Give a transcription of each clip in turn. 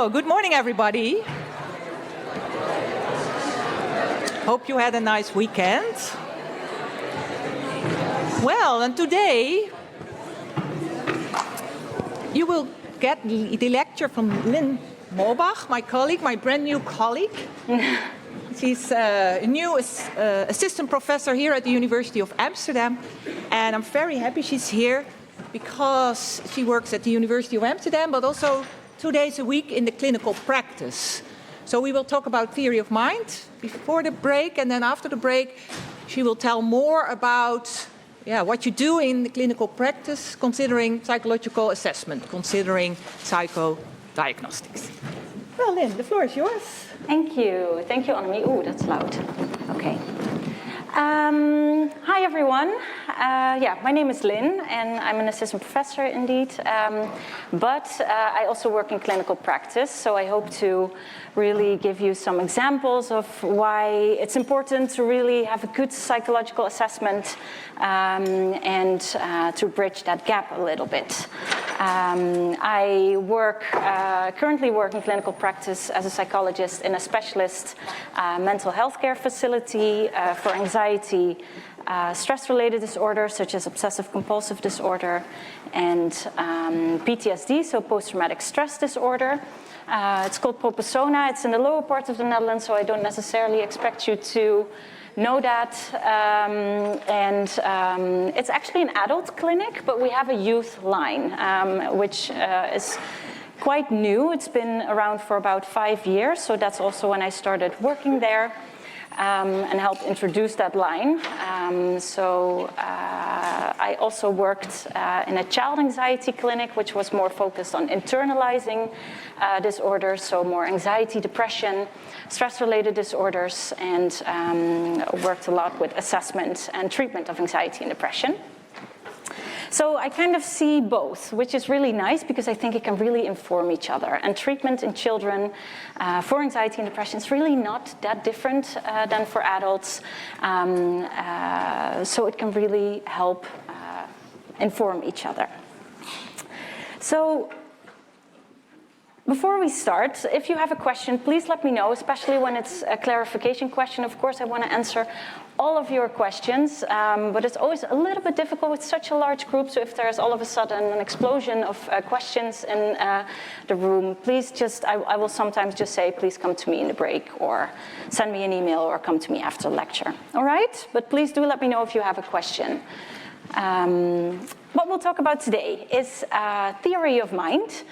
So, good morning, everybody. Hope you had a nice weekend. Well, and today you will get the lecture from Lynn Mobach, my colleague, my brand new colleague. She's a new assistant professor here at the University of Amsterdam, and I'm very happy she's here because she works at the University of Amsterdam, but also 2 days a week in the clinical practice. So we will talk about theory of mind before the break, and then after the break she will tell more about what you do in the clinical practice, considering psychological assessment, considering psychodiagnostics. Well, Lynn, the floor is yours. Thank you. Thank you, Annemie. Ooh, that's loud. Okay. Hi, everyone. My name is Lynn, and I'm an assistant professor, indeed. But I also work in clinical practice, so I hope to really give you some examples of why it's important to really have a good psychological assessment and to bridge that gap a little bit. I currently work in clinical practice as a psychologist in a specialist mental health care facility for anxiety, stress-related disorders such as obsessive-compulsive disorder, and PTSD, so post-traumatic stress disorder. It's called Popesona. It's in the lower part of the Netherlands, so I don't necessarily expect you to know that. It's actually an adult clinic, but we have a youth line, which is quite new. It's been around for about 5 years, so that's also when I started working there. And helped introduce that line. I also worked in a child anxiety clinic, which was more focused on internalizing disorders, so more anxiety, depression, stress-related disorders, and worked a lot with assessment and treatment of anxiety and depression. So I kind of see both, which is really nice because I think it can really inform each other. And treatment in children for anxiety and depression is really not that different than for adults. So it can really help inform each other. So before we start, if you have a question, please let me know, especially when it's a clarification question. Of course, I want to answer all of your questions, but it's always a little bit difficult with such a large group. So if there's all of a sudden an explosion of questions in the room, please I will sometimes just say, please come to me in the break, or send me an email, or come to me after the lecture. All right? But please do let me know if you have a question. What we'll talk about today is theory of mind,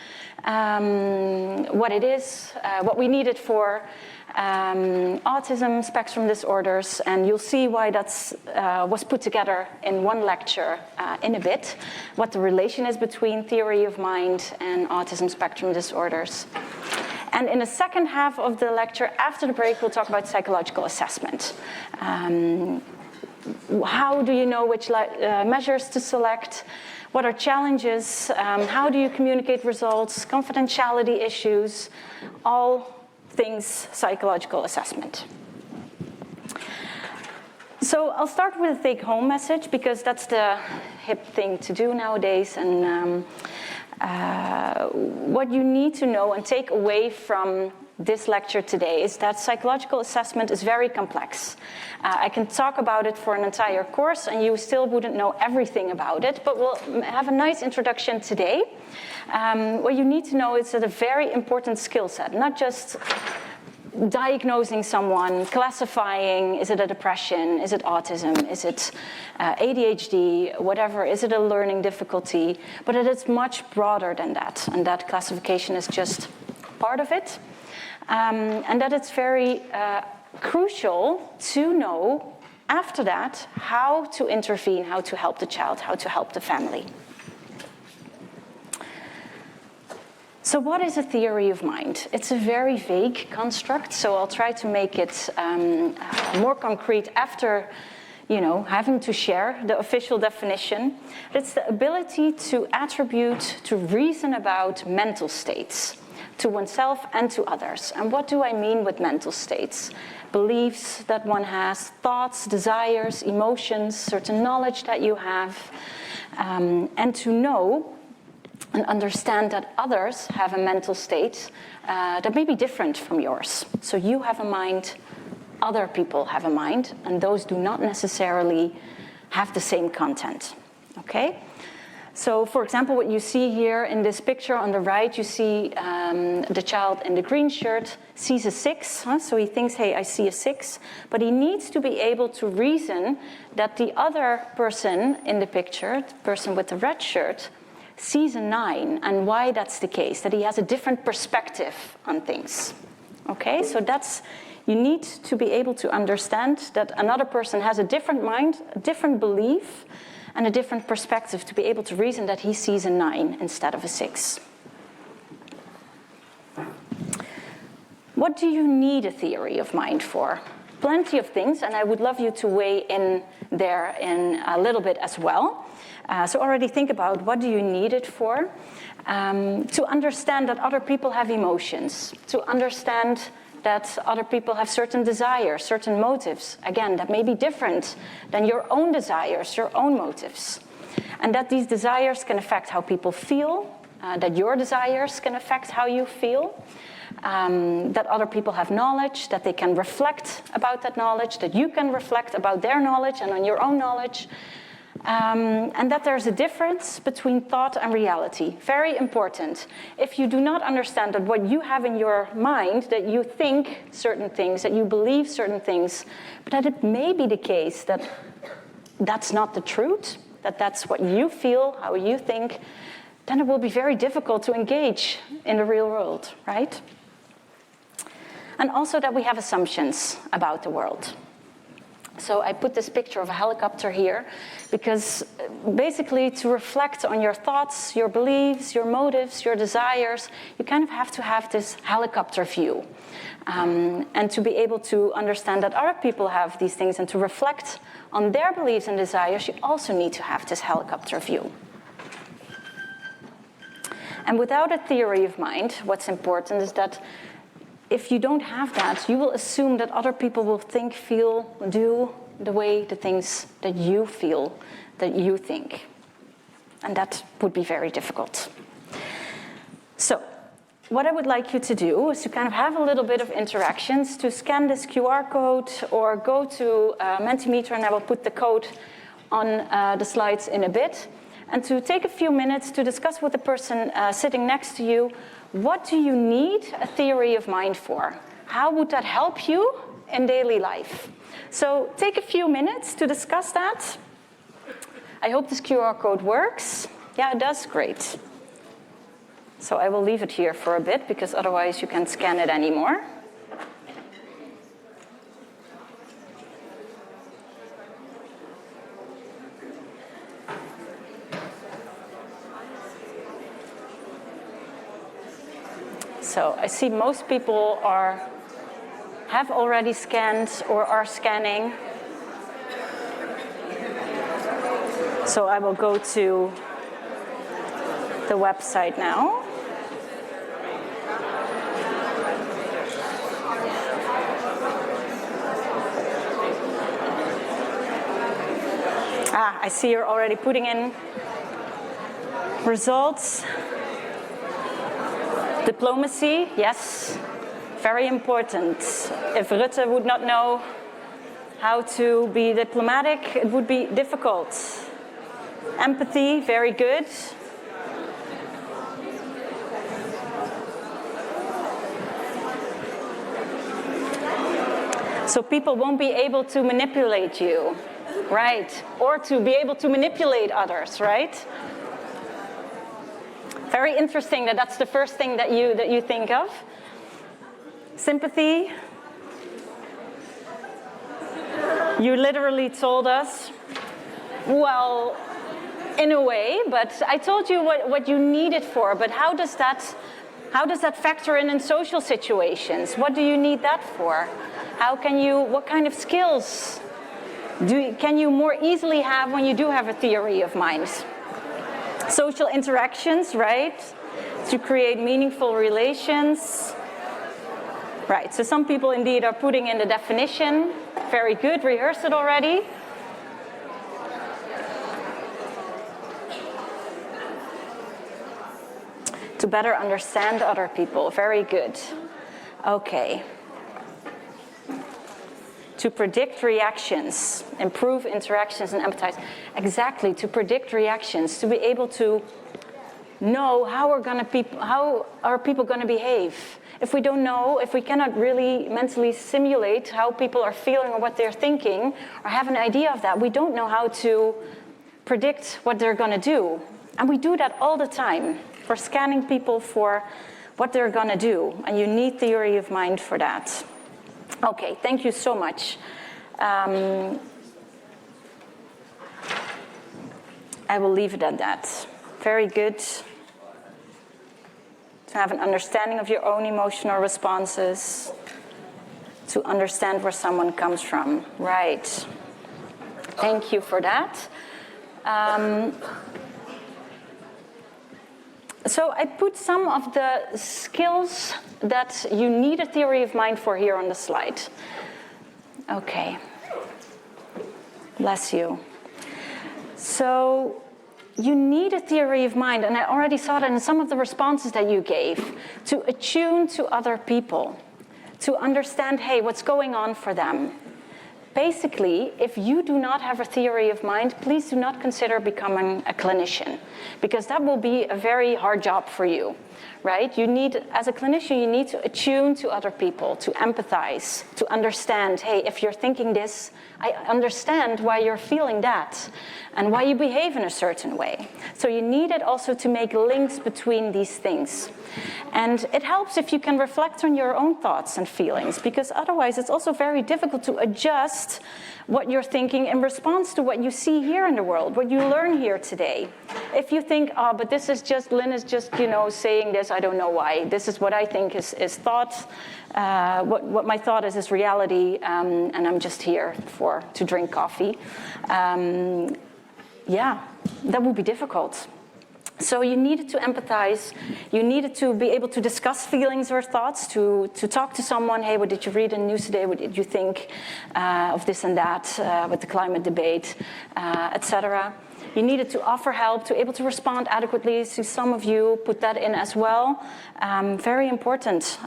what it is, what we need it for, autism spectrum disorders, and you'll see why that's was put together in one lecture in a bit, what the relation is between theory of mind and autism spectrum disorders. And in the second half of the lecture, after the break, we'll talk about psychological assessment. How do you know which measures to select? What are challenges? How do you communicate results? Confidentiality issues, all things psychological assessment. So I'll start with a take-home message because that's the hip thing to do nowadays. And what you need to know and take away from this lecture today is that psychological assessment is very complex. I can talk about it for an entire course and you still wouldn't know everything about it, but we'll have a nice introduction today. What you need to know is that a very important skill set, not just diagnosing someone, classifying, is it a depression, is it autism, is it ADHD, whatever, is it a learning difficulty, but it is much broader than that, and that classification is just part of it. And that it's very crucial to know after that how to intervene, how to help the child, how to help the family. So what is a theory of mind? It's a very vague construct, so I'll try to make it more concrete after having to share the official definition. It's the ability to attribute, to reason about mental states to oneself and to others. And what do I mean with mental states? Beliefs that one has, thoughts, desires, emotions, certain knowledge that you have, and to know and understand that others have a mental state that may be different from yours. So you have a mind, other people have a mind, and those do not necessarily have the same content, okay? So, for example, what you see here in this picture on the right, you see the child in the green shirt sees a 6, so he thinks, hey, I see a 6, but he needs to be able to reason that the other person in the picture, the person with the red shirt, sees a 9, and why that's the case, that he has a different perspective on things, okay? So you need to be able to understand that another person has a different mind, a different belief, and a different perspective to be able to reason that he sees a 9 instead of a 6. What do you need a theory of mind for? Plenty of things, and I would love you to weigh in there in a little bit as well. So already think about what do you need it for? To understand that other people have emotions, to understand that other people have certain desires, certain motives, again, that may be different than your own desires, your own motives. And that these desires can affect how people feel, that your desires can affect how you feel, that other people have knowledge, that they can reflect about that knowledge, that you can reflect about their knowledge and on your own knowledge, and that there's a difference between thought and reality. Very important. If you do not understand that what you have in your mind, that you think certain things, that you believe certain things, but that it may be the case that that's not the truth, that that's what you feel, how you think, then it will be very difficult to engage in the real world, right? And also that we have assumptions about the world. So I put this picture of a helicopter here because basically to reflect on your thoughts, your beliefs, your motives, your desires, you kind of have to have this helicopter view. And to be able to understand that other people have these things and to reflect on their beliefs and desires, you also need to have this helicopter view. And without a theory of mind, what's important is that if you don't have that, you will assume that other people will think, feel, do the things that you feel, that you think. And that would be very difficult. So, what I would like you to do is to kind of have a little bit of interactions, to scan this QR code or go to Mentimeter, and I will put the code on the slides in a bit, and to take a few minutes to discuss with the person sitting next to you, what do you need a theory of mind for? How would that help you in daily life? So take a few minutes to discuss that. I hope this QR code works. Yeah, it does, great. So I will leave it here for a bit because otherwise you can't scan it anymore. So I see most people have already scanned or are scanning. So I will go to the website now. I see you're already putting in results. Diplomacy, yes, very important. If Rutte would not know how to be diplomatic, it would be difficult. Empathy, very good. So people won't be able to manipulate you, right? Or to be able to manipulate others, right? Very interesting that that's the first thing that you think of. Sympathy. You literally told us, well, in a way, but I told you what you need it for, but how does that factor in social situations? What do you need that for? What kind of skills can you more easily have when you do have a theory of mind? Social interactions, right? To create meaningful relations. Right, so some people indeed are putting in the definition. Very good, rehearsed it already. To better understand other people. Very good. Okay. To predict reactions, improve interactions and empathize. Exactly, to predict reactions, to be able to know how are people going to behave. If we don't know, if we cannot really mentally simulate how people are feeling or what they're thinking, or have an idea of that, we don't know how to predict what they're going to do. And we do that all the time. We're scanning people for what they're going to do, and you need theory of mind for that. Okay, thank you so much. I will leave it at that. Very good. To have an understanding of your own emotional responses, to understand where someone comes from. Right. Thank you for that. So I put some of the skills that you need a theory of mind for here on the slide. Okay. Bless you. So you need a theory of mind, and I already saw that in some of the responses that you gave, to attune to other people, to understand, hey, what's going on for them. Basically, if you do not have a theory of mind, please do not consider becoming a clinician, because that will be a very hard job for you, right? You need, as a clinician, you need to attune to other people, to empathize, to understand, hey, if you're thinking this, I understand why you're feeling that and why you behave in a certain way. So you need it also to make links between these things. And it helps if you can reflect on your own thoughts and feelings, because otherwise it's also very difficult to adjust what you're thinking in response to what you see here in the world, what you learn here today. If you think, oh, but this is just, Lynn is just, saying this, I don't know why. This is what I think is thought. What my thought is reality, and I'm just here to drink coffee. Yeah, that would be difficult. So you needed to empathize, you needed to be able to discuss feelings or thoughts, to talk to someone, hey, what did you read in the news today, what did you think of this and that, with the climate debate, etc. You needed to offer help, to be able to respond adequately. So some of you put that in as well. Very important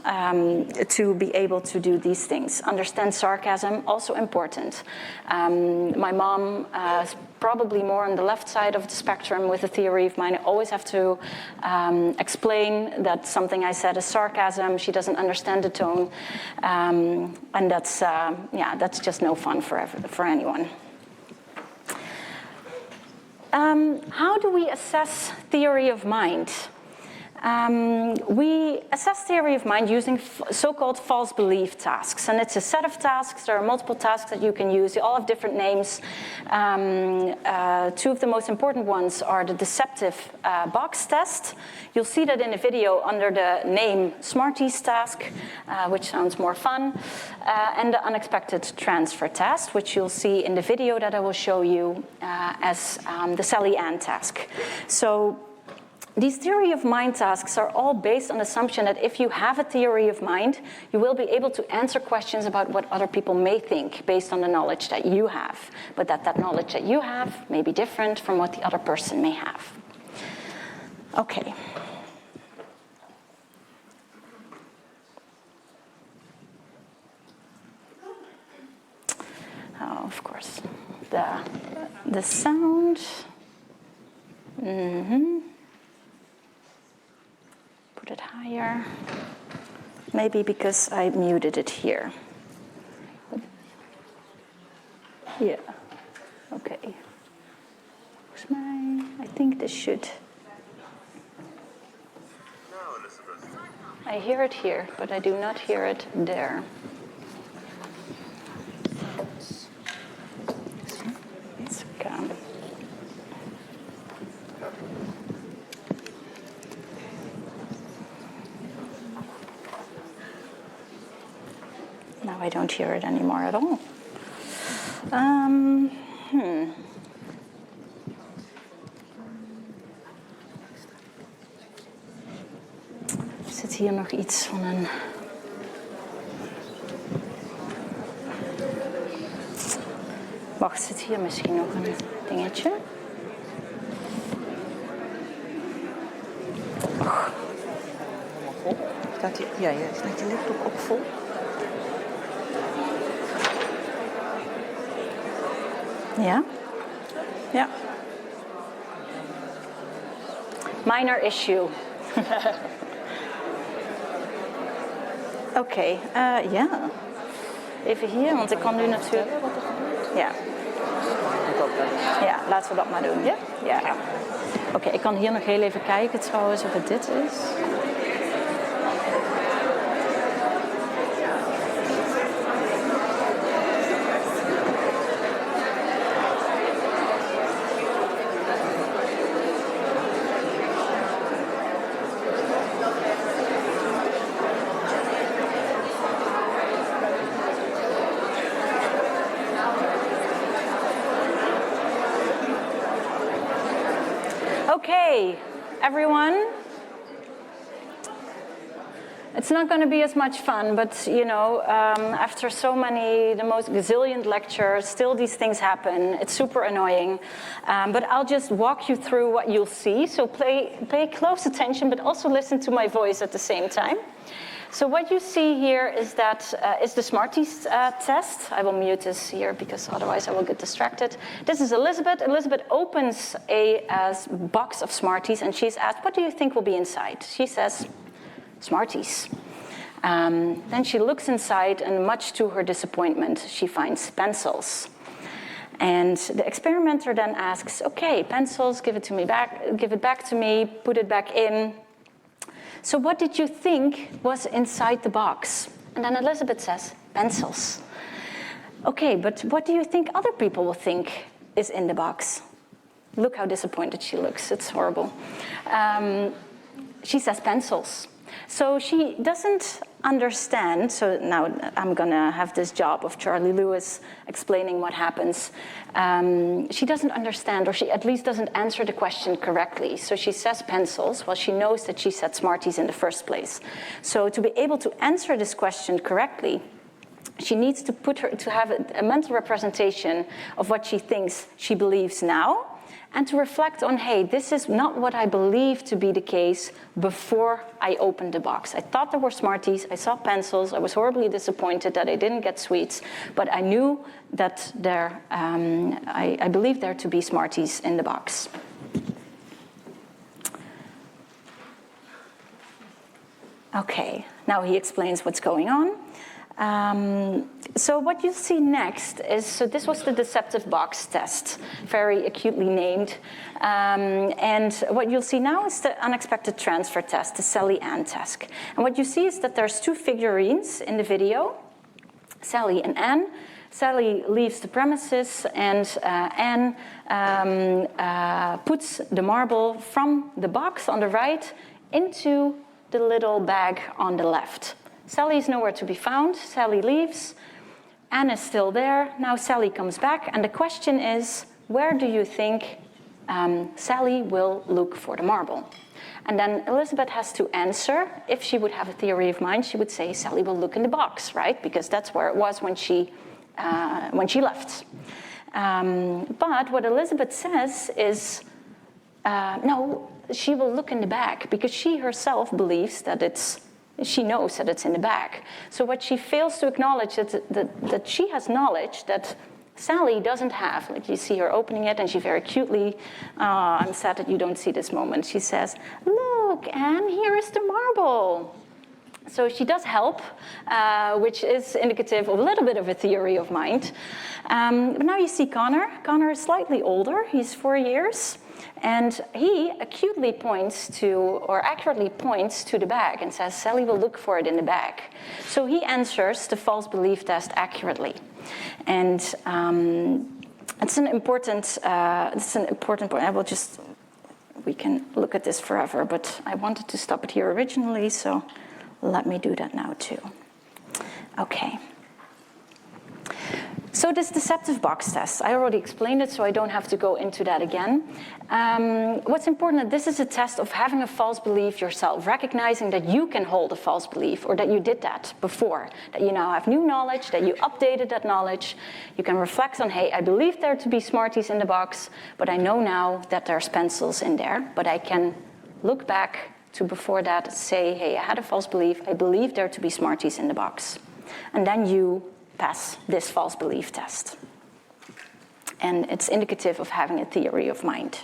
to be able to do these things. Understand sarcasm, also important. My mom is probably more on the left side of the spectrum with the theory of mind. I always have to explain that something I said is sarcasm. She doesn't understand the tone. And that's just no fun for anyone. How do we assess theory of mind? We assess theory of mind using so-called false belief tasks. And it's a set of tasks. There are multiple tasks that you can use. They all have different names. Two of the most important ones are the deceptive box test. You'll see that in a video under the name Smarties task, which sounds more fun, and the unexpected transfer test, which you'll see in the video that I will show you as the Sally Ann task. So these theory of mind tasks are all based on the assumption that if you have a theory of mind, you will be able to answer questions about what other people may think based on the knowledge that you have, but that knowledge that you have may be different from what the other person may have. Okay. Oh, of course, the sound. Put it higher. Maybe because I muted it here. Yeah. Okay. I think this should. I hear it here, but I do not hear it there. Now I don't hear it anymore at all. Zit hier nog iets van een... Wacht, zit hier misschien nog een dingetje? Och. Staat die laptop ook vol? Ja? Ja. Minor issue. Oké, ja. Even hier, want ik kan nu natuurlijk... Wat er gebeurt? Ja. Ik ook wel. Ja, laten we dat maar doen. Ja? Ja. Oké, ik kan hier nog heel even kijken trouwens of het dit is. Okay, everyone. It's not going to be as much fun, but you know, after so many, the most gazillion lectures, still these things happen. It's super annoying, but I'll just walk you through what you'll see. So pay close attention, but also listen to my voice at the same time. So what you see here is is the Smarties test. I will mute this here because otherwise I will get distracted. This is Elizabeth. Elizabeth opens a box of Smarties and she's asked, what do you think will be inside? She says, Smarties. Then she looks inside and much to her disappointment, she finds pencils. And the experimenter then asks, okay, pencils, give it back to me, put it back in. So what did you think was inside the box? And then Elizabeth says, pencils. Okay, but what do you think other people will think is in the box? Look how disappointed she looks. It's horrible. She says pencils. So she doesn't understand. So now I'm going to have this job of Charlie Lewis explaining what happens. She doesn't understand, or she at least doesn't answer the question correctly. So she says pencils. Well, she knows that she said Smarties in the first place. So to be able to answer this question correctly, she needs to have a mental representation of what she thinks she believes now, and to reflect on, hey, this is not what I believed to be the case before I opened the box. I thought there were Smarties, I saw pencils, I was horribly disappointed that I didn't get sweets, but I knew that I believed there to be Smarties in the box. Okay, now he explains what's going on. So what you'll see next is, so this was the deceptive box test, very acutely named. And what you'll see now is the unexpected transfer test, the Sally Ann test. And what you see is that there's two figurines in the video, Sally and Ann. Sally leaves the premises and Ann puts the marble from the box on the right into the little bag on the left. Sally is nowhere to be found. Sally leaves. Anne is still there. Now Sally comes back. And the question is, where do you think Sally will look for the marble? And then Elizabeth has to answer. If she would have a theory of mind, she would say Sally will look in the box, right? Because that's where it was when she left. But what Elizabeth says is, no, she will look in the bag because she herself believes that she knows that it's in the bag. So what she fails to acknowledge is that she has knowledge that Sally doesn't have. Like you see her opening it and she very cutely, I'm sad that you don't see this moment. She says, look, Anne, here is the marble. So she does help, which is indicative of a little bit of a theory of mind. But now you see Connor. Connor is slightly older. He's 4 years. And he accurately points to, or accurately points to the bag and says, Sally will look for it in the bag. So he answers the false belief test accurately. And it's an important point. We can look at this forever, but I wanted to stop it here originally, so let me do that now too. Okay. So this deceptive box test, I already explained it, so I don't have to go into that again. What's important, that this is a test of having a false belief yourself, recognizing that you can hold a false belief, or that you did that before, that you now have new knowledge, that you updated that knowledge. You can reflect on, hey, I believed there to be Smarties in the box, but I know now that there's pencils in there, but I can look back to before that say, hey, I had a false belief, I believe there to be Smarties in the box. And then you pass this false belief test. And it's indicative of having a theory of mind.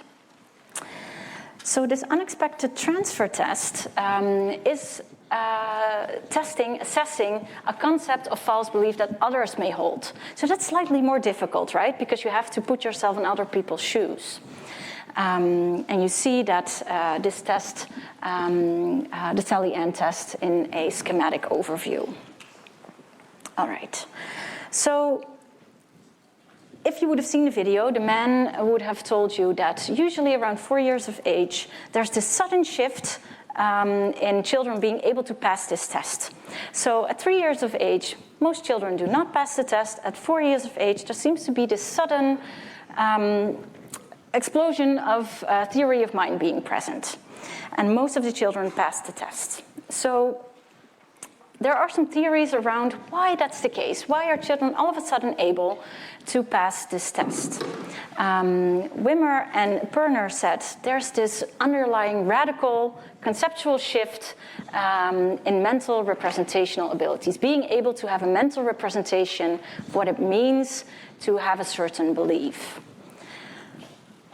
So this unexpected transfer test is assessing a concept of false belief that others may hold. So that's slightly more difficult, right? Because you have to put yourself in other people's shoes. And you see that this test, the Sally-Ann test, in a schematic overview. All right. So if you would have seen the video, the man would have told you that usually around 4 years of age, there's this sudden shift in children being able to pass this test. So at 3 years of age, most children do not pass the test. At 4 years of age, there seems to be this sudden explosion of theory of mind being present. And most of the children pass the test. So there are some theories around why that's the case. Why are children all of a sudden able to pass this test? Wimmer and Perner said there's this underlying radical conceptual shift in mental representational abilities, being able to have a mental representation of what it means to have a certain belief.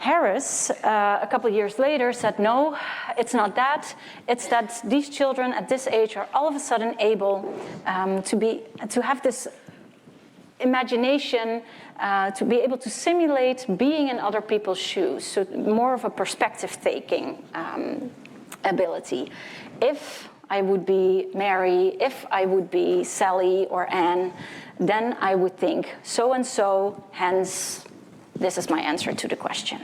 Harris, a couple of years later, said, no, it's not that. It's that these children at this age are all of a sudden able to have this imagination, to be able to simulate being in other people's shoes, so more of a perspective-taking ability. If I would be Mary, if I would be Sally or Anne, then I would think so-and-so, hence this is my answer to the question.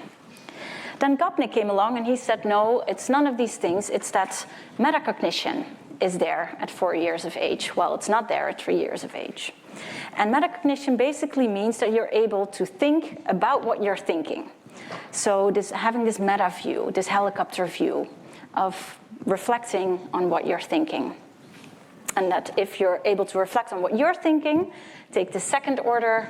Then Gopnik came along and he said, no, it's none of these things. It's that metacognition is there at 4 years of age. Well, it's not there at 3 years of age. And metacognition basically means that you're able to think about what you're thinking. So having this meta view, this helicopter view of reflecting on what you're thinking. And that if you're able to reflect on what you're thinking, take the second order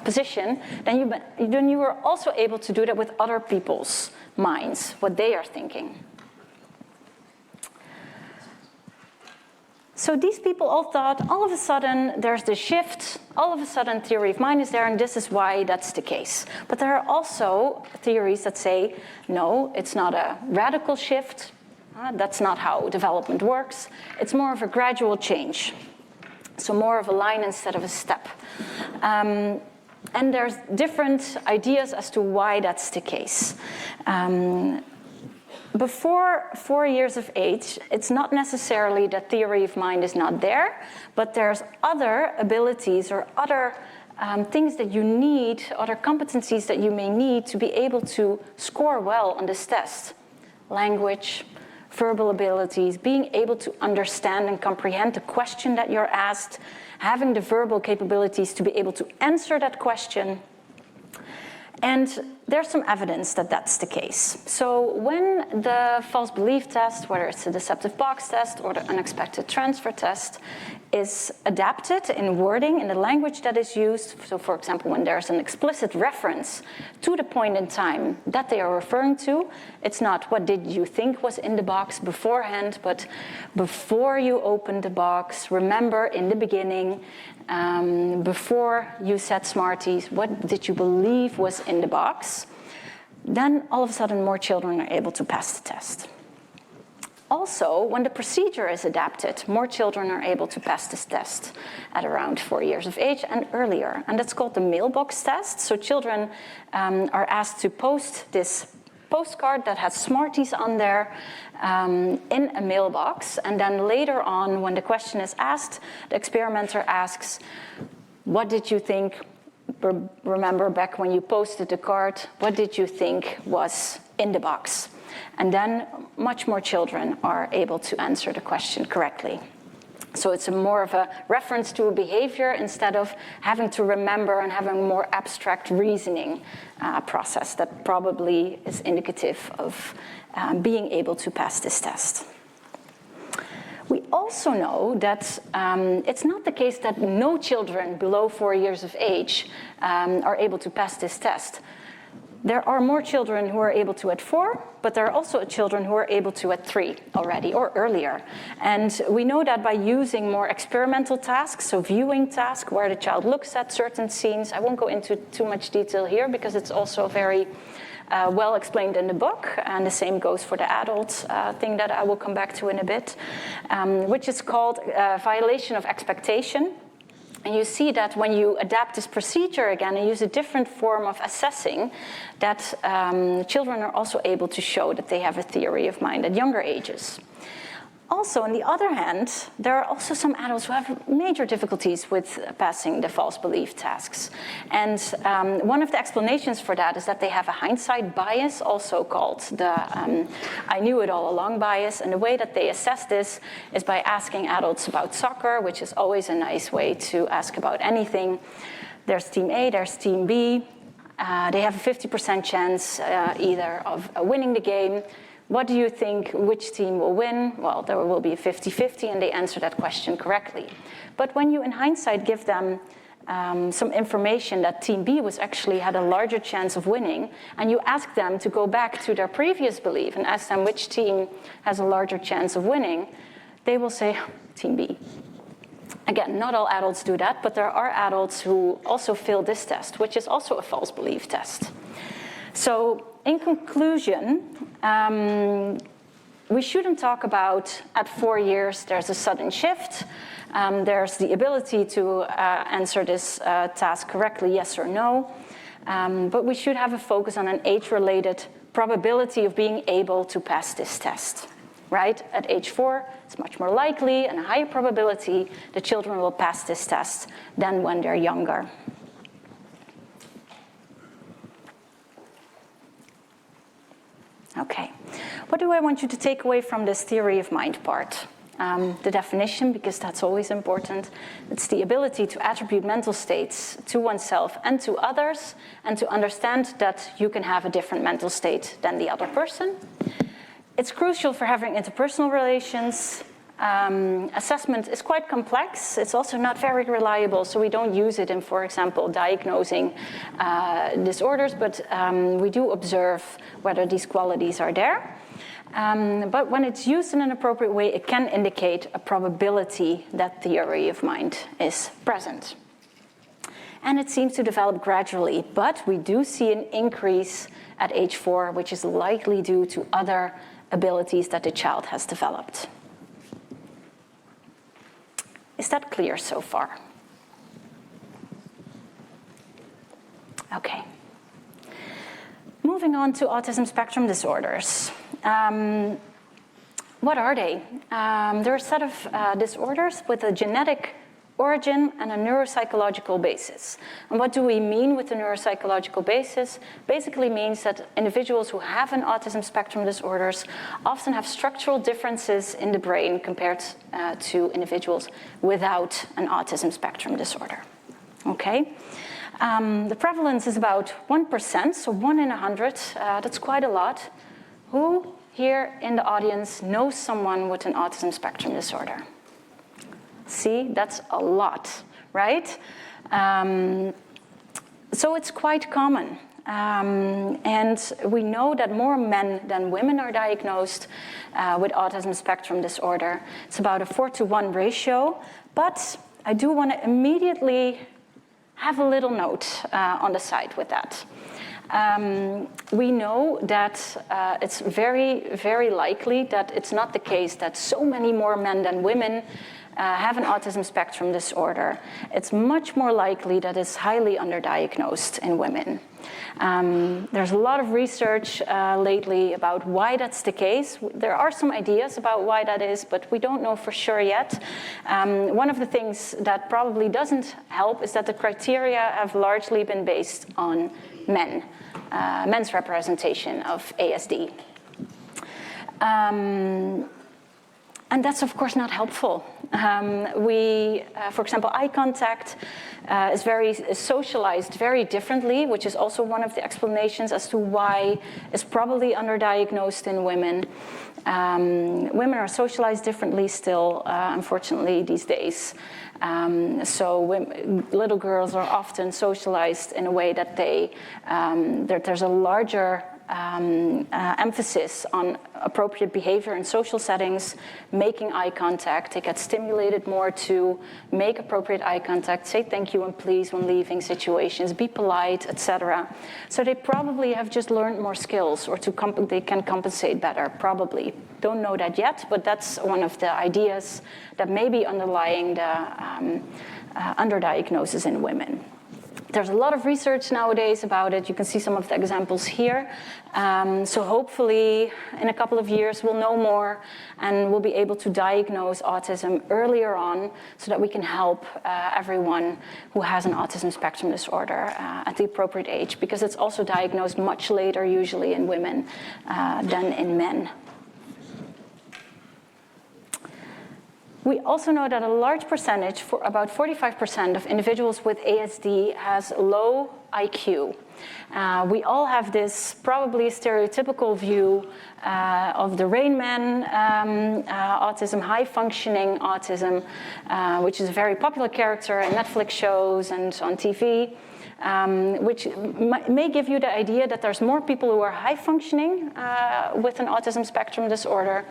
position, then you are also able to do that with other people's minds, what they are thinking. So these people all thought, all of a sudden, there's this shift, all of a sudden theory of mind is there, and this is why that's the case. But there are also theories that say, no, it's not a radical shift, that's not how development works. It's more of a gradual change. So more of a line instead of a step. And there's different ideas as to why that's the case. Before 4 years of age, it's not necessarily that theory of mind is not there, but there's other abilities or other things that you need, other competencies that you may need to be able to score well on this test. Language, verbal abilities, being able to understand and comprehend the question that you're asked, having the verbal capabilities to be able to answer that question. And there's some evidence that that's the case. So when the false belief test, whether it's a deceptive box test or the unexpected transfer test, is adapted in wording, in the language that is used, so for example, when there's an explicit reference to the point in time that they are referring to, it's not what did you think was in the box beforehand, but before you opened the box, remember in the beginning, before you said Smarties, what did you believe was in the box? Then all of a sudden more children are able to pass the test. Also, when the procedure is adapted, more children are able to pass this test at around 4 years of age and earlier. And that's called the mailbox test. So children are asked to post this postcard that has Smarties on there in a mailbox. And then later on, when the question is asked, the experimenter asks, what did you think? Remember back when you posted the card, what did you think was in the box? And then much more children are able to answer the question correctly. So it's more of a reference to a behavior instead of having to remember and having a more abstract reasoning process that probably is indicative of being able to pass this test. We also know that it's not the case that no children below 4 years of age are able to pass this test. There are more children who are able to at 4, but there are also children who are able to at 3 already or earlier. And we know that by using more experimental tasks, so viewing tasks where the child looks at certain scenes. I won't go into too much detail here because it's also very well explained in the book, and the same goes for the adult thing that I will come back to in a bit, which is called violation of expectation. And you see that when you adapt this procedure again and use a different form of assessing, that children are also able to show that they have a theory of mind at younger ages. Also, on the other hand, there are also some adults who have major difficulties with passing the false belief tasks. And one of the explanations for that is that they have a hindsight bias, also called the I knew it all along bias. And the way that they assess this is by asking adults about soccer, which is always a nice way to ask about anything. There's team A, there's team B. They have a 50% chance either of winning the game. What do you think, which team will win? Well, there will be a 50-50, and they answer that question correctly. But when you, in hindsight, give them some information that team B was actually had a larger chance of winning, and you ask them to go back to their previous belief and ask them which team has a larger chance of winning, they will say team B. Again, not all adults do that, but there are adults who also fail this test, which is also a false belief test. So, in conclusion, we shouldn't talk about at 4 years there's a sudden shift. There's the ability to answer this task correctly, yes or no. But we should have a focus on an age-related probability of being able to pass this test. Right? At age 4, it's much more likely and a higher probability the children will pass this test than when they're younger. Okay, what do I want you to take away from this theory of mind part? The definition, because that's always important. It's the ability to attribute mental states to oneself and to others, and to understand that you can have a different mental state than the other person. It's crucial for having interpersonal relations. Assessment is quite complex. It's also not very reliable, so we don't use it in, for example, diagnosing disorders, but we do observe whether these qualities are there. But when it's used in an appropriate way, it can indicate a probability that theory of mind is present. And it seems to develop gradually, but we do see an increase at age 4, which is likely due to other abilities that the child has developed. Is that clear so far? Okay. Moving on to autism spectrum disorders. What are they? They're a set of disorders with a genetic origin and a neuropsychological basis. And what do we mean with the neuropsychological basis? Basically means that individuals who have an autism spectrum disorders often have structural differences in the brain compared to individuals without an autism spectrum disorder. Okay? The prevalence is about 1%, so 1 in 100. That's quite a lot. Who here in the audience knows someone with an autism spectrum disorder? See, that's a lot, right? So it's quite common. And we know that more men than women are diagnosed with autism spectrum disorder. It's about a 4-to-1 ratio. But I do want to immediately have a little note on the side with that. We know that it's very, very likely that it's not the case that so many more men than women have an autism spectrum disorder. It's much more likely that it's highly underdiagnosed in women. There's a lot of research lately about why that's the case. There are some ideas about why that is, but we don't know for sure yet. One of the things that probably doesn't help is that the criteria have largely been based on men, men's representation of ASD. And that's, of course, not helpful. For example, eye contact is socialized very differently, which is also one of the explanations as to why it's probably underdiagnosed in women. Women are socialized differently still, unfortunately, these days. Little girls are often socialized in a way that there's a larger emphasis on appropriate behavior in social settings, making eye contact. They get stimulated more to make appropriate eye contact, say thank you and please when leaving situations, be polite, etc. So they probably have just learned more skills, or they can compensate better, probably. Don't know that yet, but that's one of the ideas that may be underlying the underdiagnosis in women. There's a lot of research nowadays about it. You can see some of the examples here. So hopefully, in a couple of years, we'll know more and we'll be able to diagnose autism earlier on so that we can help everyone who has an autism spectrum disorder at the appropriate age, because it's also diagnosed much later, usually in women, than in men. We also know that a large percentage, for about 45% of individuals with ASD, has low IQ. We all have this probably stereotypical view of the Rain Man autism, high-functioning autism, which is a very popular character in Netflix shows and on TV, which may give you the idea that there's more people who are high-functioning with an autism spectrum disorder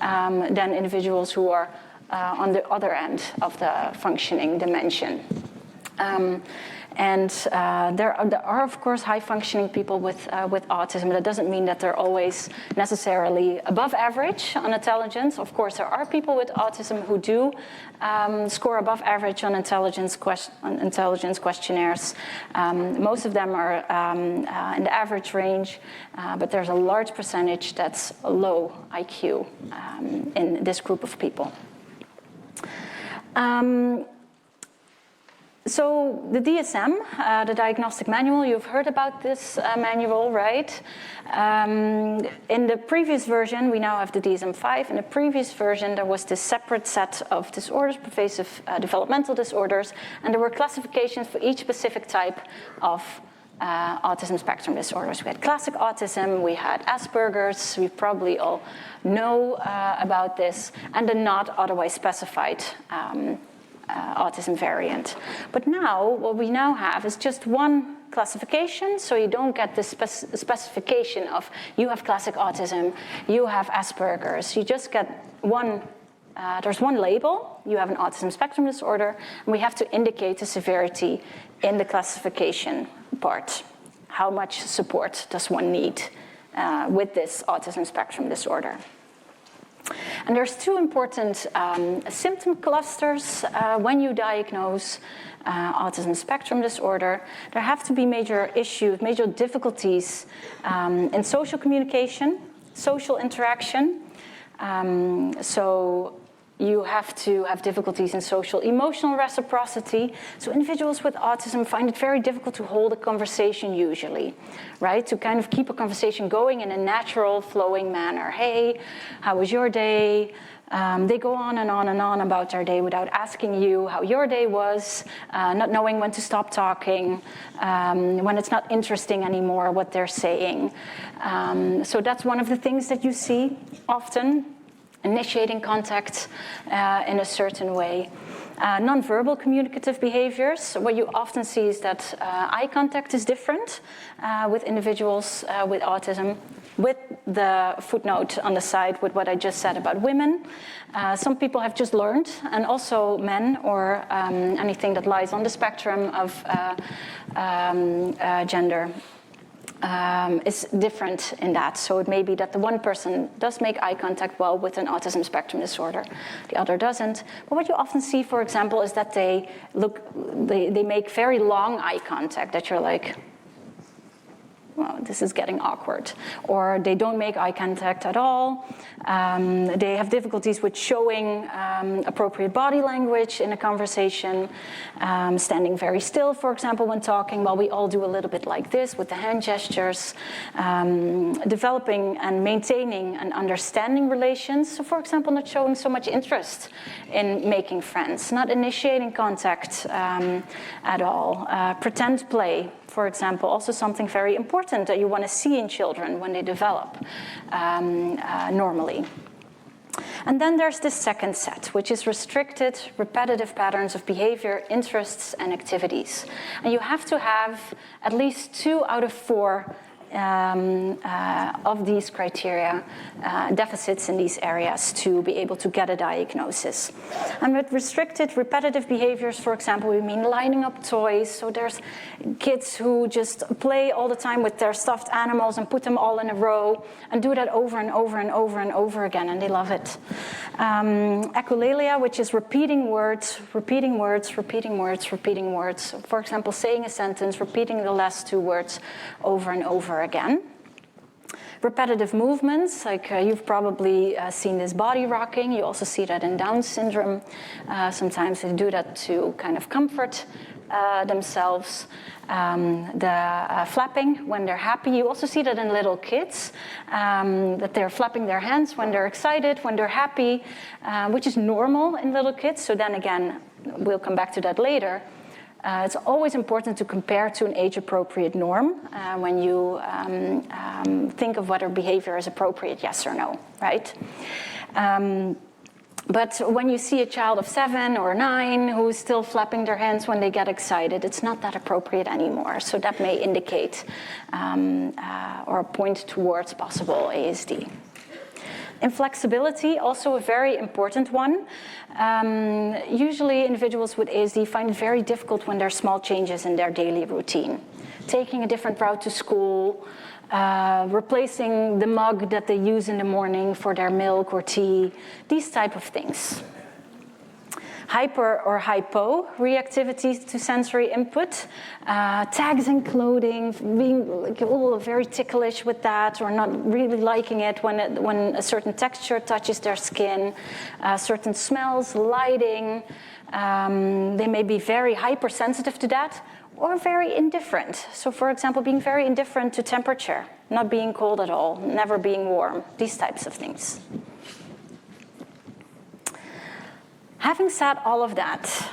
than individuals who are on the other end of the functioning dimension. There are, of course, high-functioning people with autism. That doesn't mean that they're always necessarily above average on intelligence. Of course, there are people with autism who do score above average on intelligence questionnaires. Most of them are in the average range, but there's a large percentage that's low IQ in this group of people. So the DSM, the diagnostic manual, you've heard about this manual, right? In the previous version, we now have the DSM-5. In the previous version, there was this separate set of disorders, pervasive developmental disorders, and there were classifications for each specific type of autism spectrum disorders. We had classic autism, we had Asperger's, we probably all know about this, and the not otherwise specified autism variant. But now, what we now have is just one classification, so you don't get this specification of you have classic autism, you have Asperger's. You just get one, there's one label, you have an autism spectrum disorder, and we have to indicate the severity in the classification part. How much support does one need with this autism spectrum disorder? And there's two important symptom clusters when you diagnose autism spectrum disorder. There have to be major issues, major difficulties in social communication, social interaction. So you have to have difficulties in social emotional reciprocity. So individuals with autism find it very difficult to hold a conversation usually, right? To kind of keep a conversation going in a natural, flowing manner. Hey, how was your day? They go on and on and on about their day without asking you how your day was, not knowing when to stop talking, when it's not interesting anymore what they're saying. So that's one of the things that you see often. Initiating contact in a certain way. Nonverbal communicative behaviors. What you often see is that eye contact is different with individuals with autism, with the footnote on the side with what I just said about women. Some people have just learned, and also men or anything that lies on the spectrum of gender. Is different in that. So it may be that the one person does make eye contact well with an autism spectrum disorder, the other doesn't. But what you often see, for example, is that they make very long eye contact, that you're like, well, this is getting awkward. Or they don't make eye contact at all. They have difficulties with showing appropriate body language in a conversation. Standing very still, for example, when talking. Well, we all do a little bit like this with the hand gestures. Developing and maintaining and understanding relations. So, for example, not showing so much interest in making friends. Not initiating contact at all. Pretend play, for example, also something very important that you want to see in children when they develop normally. And then there's this second set, which is restricted, repetitive patterns of behavior, interests, and activities. And you have to have at least 2 out of 4 of these criteria, deficits in these areas to be able to get a diagnosis. And with restricted repetitive behaviors, for example, we mean lining up toys. So there's kids who just play all the time with their stuffed animals and put them all in a row and do that over and over and over and over again, and they love it. Echolalia, which is repeating words, repeating words, repeating words, repeating words. For example, saying a sentence, repeating the last 2 words over and over again. Repetitive movements, like you've probably seen this body rocking. You also see that in Down syndrome. Sometimes they do that to kind of comfort themselves. The flapping when they're happy. You also see that in little kids, that they're flapping their hands when they're excited, when they're happy, which is normal in little kids. So then again, we'll come back to that later. It's always important to compare to an age-appropriate norm when you think of whether behavior is appropriate, yes or no, right? But when you see a child of 7 or 9 who is still flapping their hands when they get excited, it's not that appropriate anymore. So that may indicate or point towards possible ASD. Inflexibility, also a very important one. Usually individuals with ASD find it very difficult when there are small changes in their daily routine. Taking a different route to school, replacing the mug that they use in the morning for their milk or tea, these type of things. Hyper or hypo reactivity to sensory input, tags in clothing, being like, very ticklish with that, or not really liking it when a certain texture touches their skin, certain smells, lighting. They may be very hypersensitive to that, or very indifferent. So, for example, being very indifferent to temperature, not being cold at all, never being warm, these types of things. Having said all of that,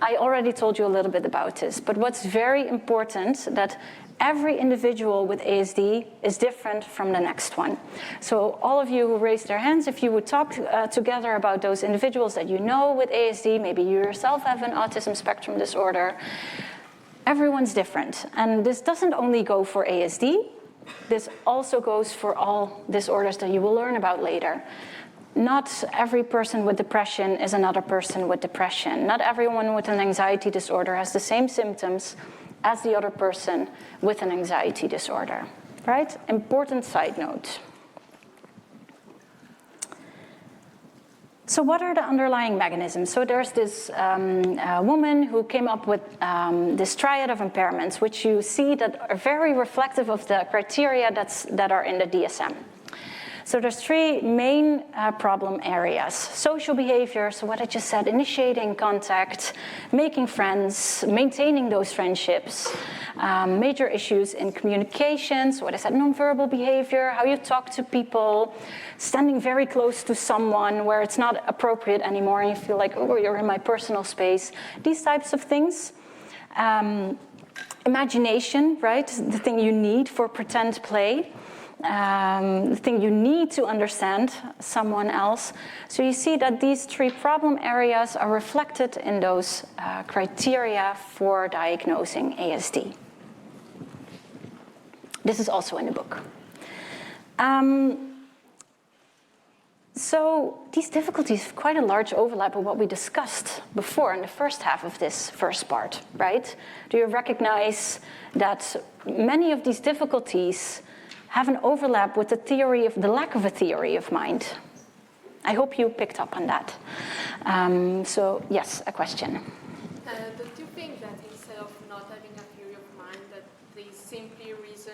I already told you a little bit about this, but what's very important that every individual with ASD is different from the next one. So all of you who raised their hands, if you would talk together about those individuals that you know with ASD, maybe you yourself have an autism spectrum disorder, everyone's different. And this doesn't only go for ASD, this also goes for all disorders that you will learn about later. Not every person with depression is another person with depression. Not everyone with an anxiety disorder has the same symptoms as the other person with an anxiety disorder, right? Important side note. So what are the underlying mechanisms? So there's this woman who came up with this triad of impairments, which you see that are very reflective of the criteria that are in the DSM. So there's 3 main problem areas. Social behavior, so what I just said, initiating contact, making friends, maintaining those friendships. Major issues in communication, so what I said, nonverbal behavior, how you talk to people, standing very close to someone where it's not appropriate anymore and you feel like, oh, you're in my personal space. These types of things. Imagination, right, the thing you need for pretend play. The thing you need to understand someone else. So you see that these 3 problem areas are reflected in those criteria for diagnosing ASD. This is also in the book. So these difficulties have quite a large overlap with what we discussed before in the first half of this first part, right? Do you recognize that many of these difficulties have an overlap with the lack of a theory of mind? I hope you picked up on that. So yes, a question. Don't you think that instead of not having a theory of mind, that they simply reason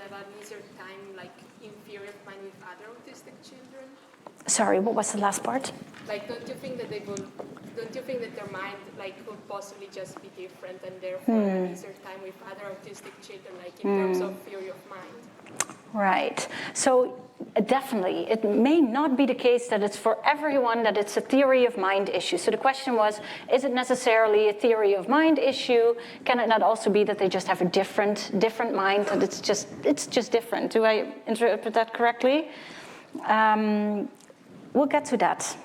have an easier time, like in theory, of mind with other autistic children? Sorry, what was the last part? Like, don't you think that their mind like could possibly just be different and therefore have an easier time with other autistic children, like in terms of theory of mind? Right. So definitely, it may not be the case that it's for everyone that it's a theory of mind issue. So the question was, is it necessarily a theory of mind issue? Can it not also be that they just have a different mind, that it's just different? Do I interpret that correctly? We'll get to that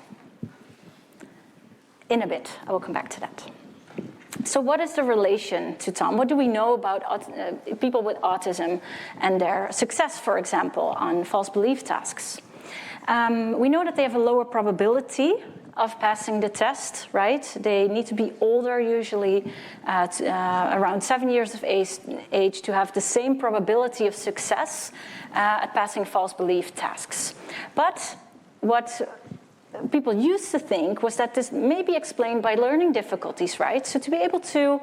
in a bit. I will come back to that. So what is the relation to Tom? What do we know about people with autism and their success, for example, on false belief tasks? We know that they have a lower probability of passing the test, right? They need to be older, usually around 7 years of age, to have the same probability of success at passing false belief tasks. But what people used to think was that this may be explained by learning difficulties, right? So to be able to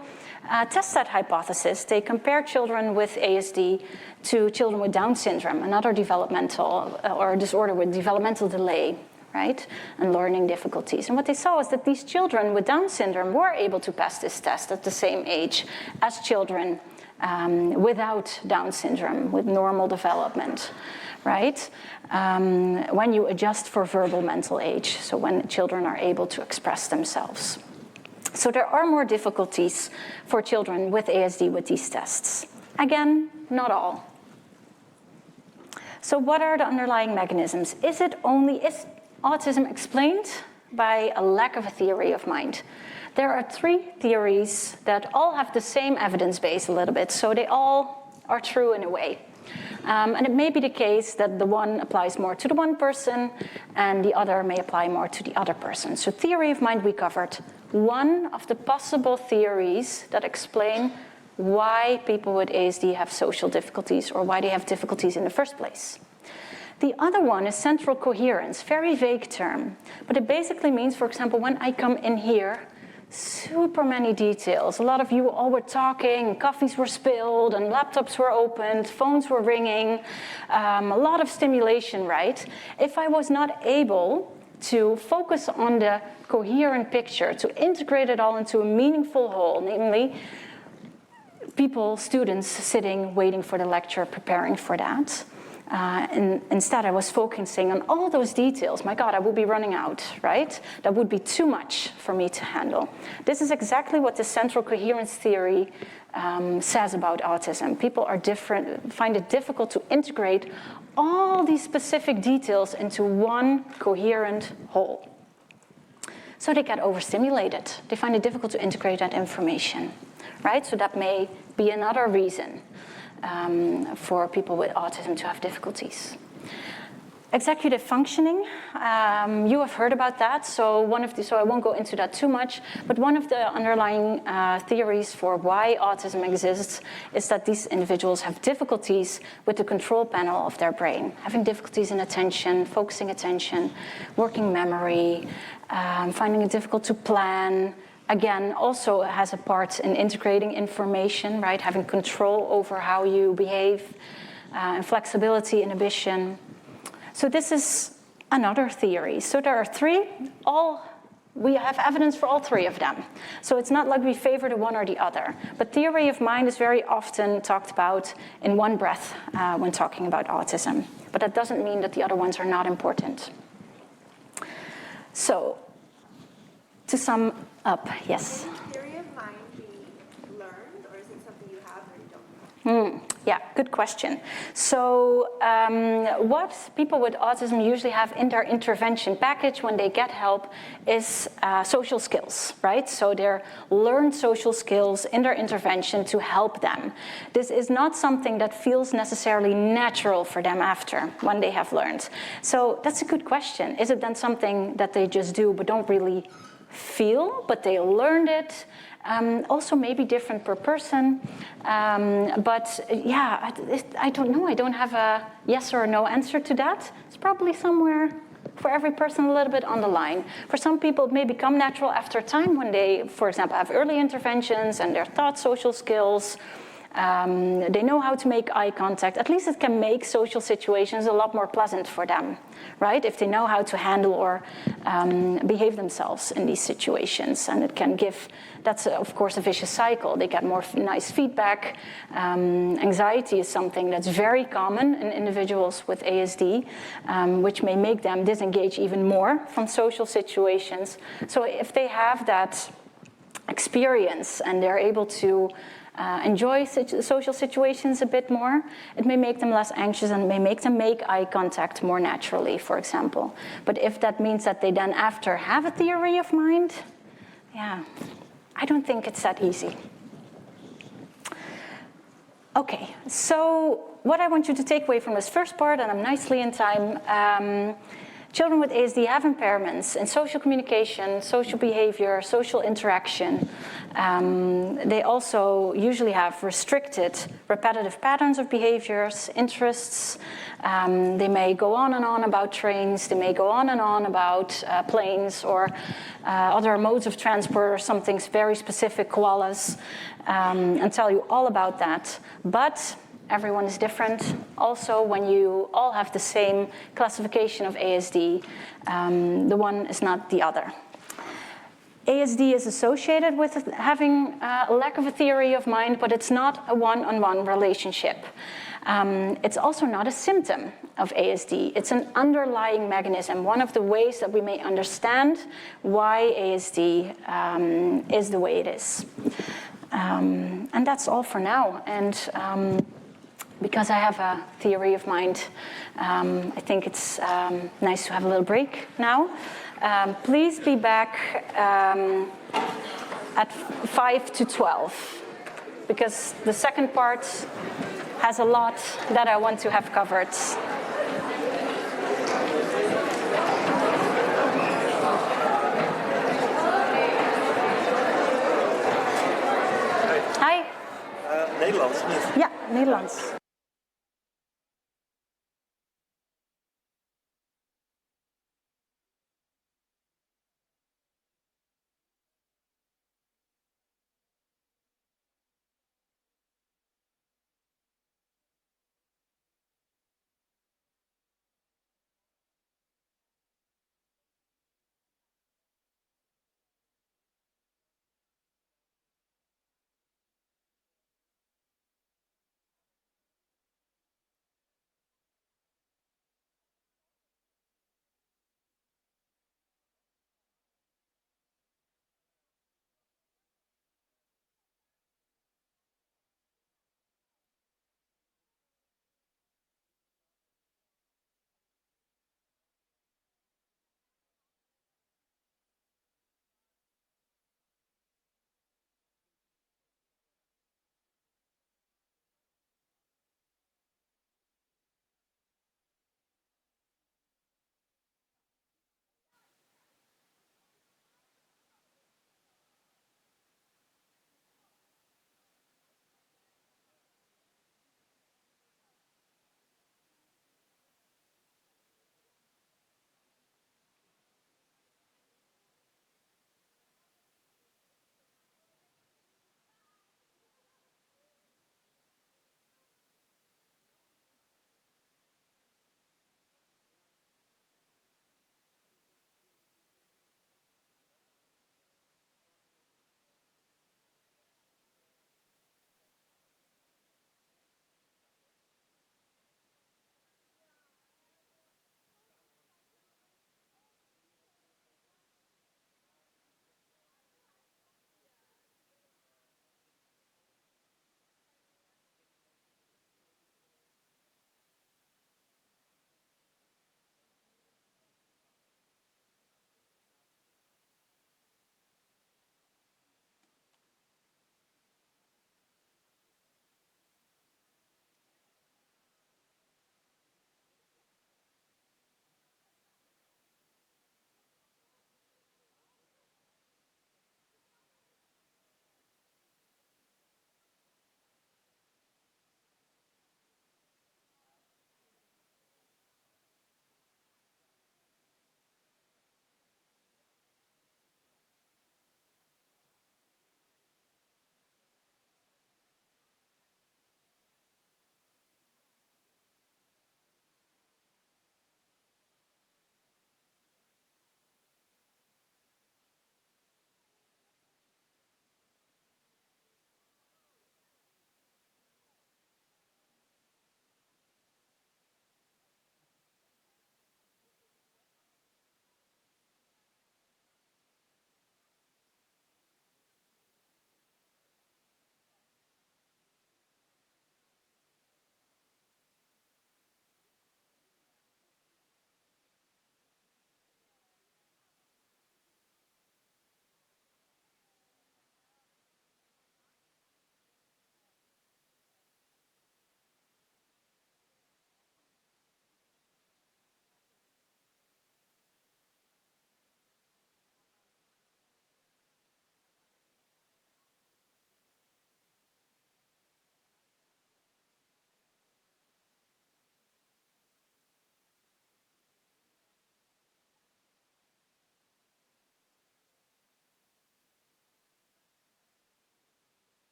test that hypothesis, they compared children with ASD to children with Down syndrome, another developmental or disorder with developmental delay, right? And learning difficulties. And what they saw was that these children with Down syndrome were able to pass this test at the same age as children without Down syndrome, with normal development, right? When you adjust for verbal mental age, so when children are able to express themselves. So there are more difficulties for children with ASD with these tests. Again, not all. So what are the underlying mechanisms? Is autism explained by a lack of a theory of mind? There are 3 theories that all have the same evidence base a little bit, so they all are true in a way. And it may be the case that the one applies more to the one person and the other may apply more to the other person. So theory of mind we covered. One of the possible theories that explain why people with ASD have social difficulties or why they have difficulties in the first place. The other one is central coherence, very vague term, but it basically means, for example, when I come in here, super many details. A lot of you all were talking, coffees were spilled, and laptops were opened, phones were ringing, a lot of stimulation, right? If I was not able to focus on the coherent picture, to integrate it all into a meaningful whole, namely people, students sitting, waiting for the lecture, preparing for that, and instead I was focusing on all those details. My God, I would be running out, right? That would be too much for me to handle. This is exactly what the central coherence theory says about autism. People are find it difficult to integrate all these specific details into one coherent whole. So they get overstimulated. They find it difficult to integrate that information, right? So that may be another reason for people with autism to have difficulties. Executive functioning, you have heard about that, so I won't go into that too much, but one of the underlying theories for why autism exists is that these individuals have difficulties with the control panel of their brain, having difficulties in attention, focusing attention, working memory, finding it difficult to plan. Again, also has a part in integrating information, right? Having control over how you behave, and flexibility, inhibition. So this is another theory. So there are 3. We have evidence for all 3 of them. So it's not like we favor the one or the other. But theory of mind is very often talked about in one breath when talking about autism. But that doesn't mean that the other ones are not important. So, to sum up, yes? Can theory of mind be learned, or is it something you have or you don't know? Yeah, good question. So what people with autism usually have in their intervention package when they get help is social skills, right? So they're learned social skills in their intervention to help them. This is not something that feels necessarily natural for them after when they have learned. So that's a good question. Is it then something that they just do but don't really feel, but they learned it? Also maybe different per person, but yeah, I don't know. I don't have a yes or a no answer to that. It's probably somewhere for every person a little bit on the line. For some people, it may become natural after time when they, for example, have early interventions and they're taught social skills. They know how to make eye contact. At least it can make social situations a lot more pleasant for them, right? If they know how to handle or behave themselves in these situations. And it can give, that's of course a vicious cycle. They get more nice feedback. Anxiety is something that's very common in individuals with ASD, which may make them disengage even more from social situations. So if they have that experience and they're able to enjoy social situations a bit more, it may make them less anxious and may make them make eye contact more naturally, for example. But if that means that they then after have a theory of mind, yeah, I don't think it's that easy. Okay, so what I want you to take away from this first part, and I'm nicely in time, children with ASD have impairments in social communication, social behavior, social interaction. They also usually have restricted repetitive patterns of behaviors, interests. They may go on and on about trains. They may go on and on about planes or other modes of transport or something very specific, koalas, and tell you all about that. But everyone is different. Also, when you all have the same classification of ASD, the one is not the other. ASD is associated with having a lack of a theory of mind, but it's not a one-on-one relationship. It's also not a symptom of ASD. It's an underlying mechanism, one of the ways that we may understand why ASD is the way it is. And that's all for now. And because I have a theory of mind, I think it's nice to have a little break now. Please be back at 5 to 12, because the second part has a lot that I want to have covered. Hi. Nederlands, niet? Ja, Nederlands.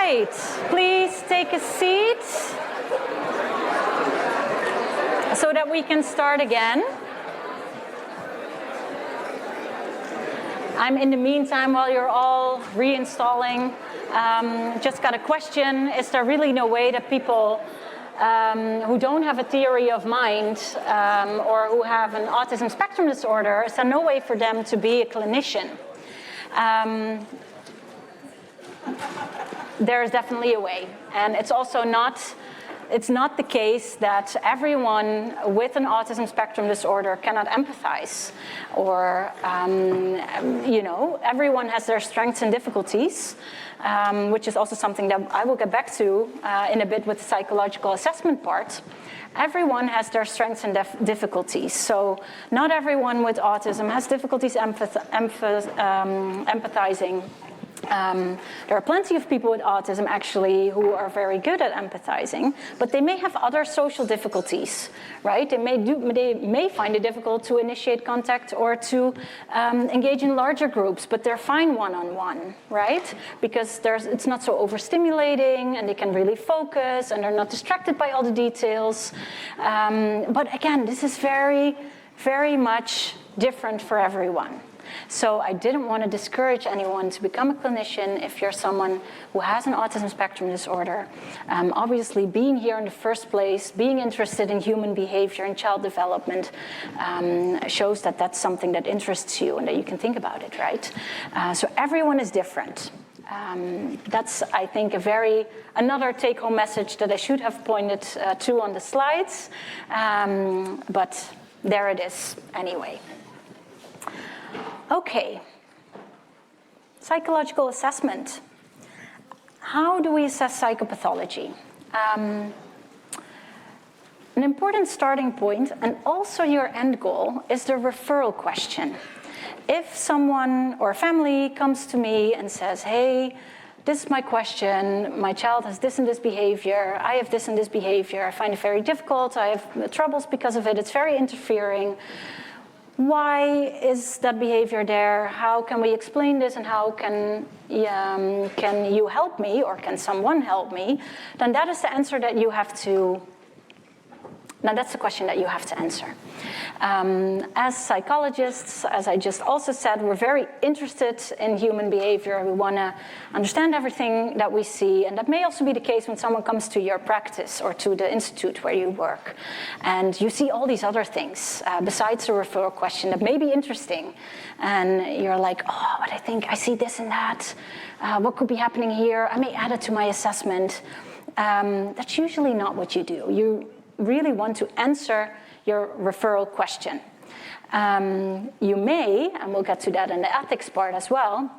right, please take a seat so that we can start again. I'm in the meantime, while you're all reinstalling, just got a question. Is there really no way that people who don't have a theory of mind or who have an autism spectrum disorder, is there no way for them to be a clinician? There is definitely a way, and it's also not the case that everyone with an autism spectrum disorder cannot empathize, or everyone has their strengths and difficulties, which is also something that I will get back to in a bit with the psychological assessment part. Everyone has their strengths and difficulties, so not everyone with autism has difficulties empathizing. There are plenty of people with autism actually who are very good at empathizing, but they may have other social difficulties, right? They may find it difficult to initiate contact or to engage in larger groups, but they're fine one-on-one, right? Because it's not so overstimulating, and they can really focus, and they're not distracted by all the details. But again, this is very, very much different for everyone. So I didn't want to discourage anyone to become a clinician if you're someone who has an autism spectrum disorder. Obviously, being here in the first place, being interested in human behavior and child development shows that that's something that interests you and that you can think about it, right? So everyone is different. That's, I think, another take-home message that I should have pointed to on the slides, but there it is anyway. Okay, psychological assessment. How do we assess psychopathology? An important starting point, and also your end goal, is the referral question. If someone or a family comes to me and says, hey, this is my question, my child has this and this behavior, I have this and this behavior, I find it very difficult, I have troubles because of it, it's very interfering. Why is that behavior there? How can we explain this, and how can you help me, or can someone help me? Then that is the answer that you have to. Now that's the question that you have to answer. As psychologists, as I just also said, we're very interested in human behavior. We want to understand everything that we see, and that may also be the case when someone comes to your practice or to the institute where you work, and you see all these other things besides the referral question that may be interesting, and you're like, oh, but I think I see this and that. What could be happening here? I may add it to my assessment. That's usually not what you do. You really want to answer your referral question. You may, and we'll get to that in the ethics part as well,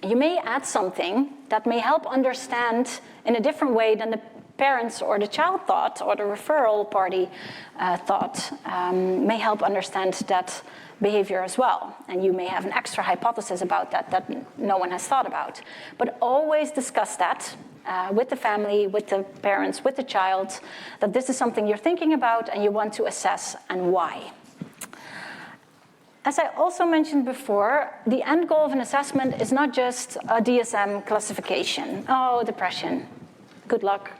you may add something that may help understand in a different way than the parents or the child thought, or the referral party thought, may help understand that behavior as well. And you may have an extra hypothesis about that no one has thought about. But always discuss that with the family, with the parents, with the child, that this is something you're thinking about and you want to assess, and why. As I also mentioned before, the end goal of an assessment is not just a DSM classification. Oh, depression, good luck.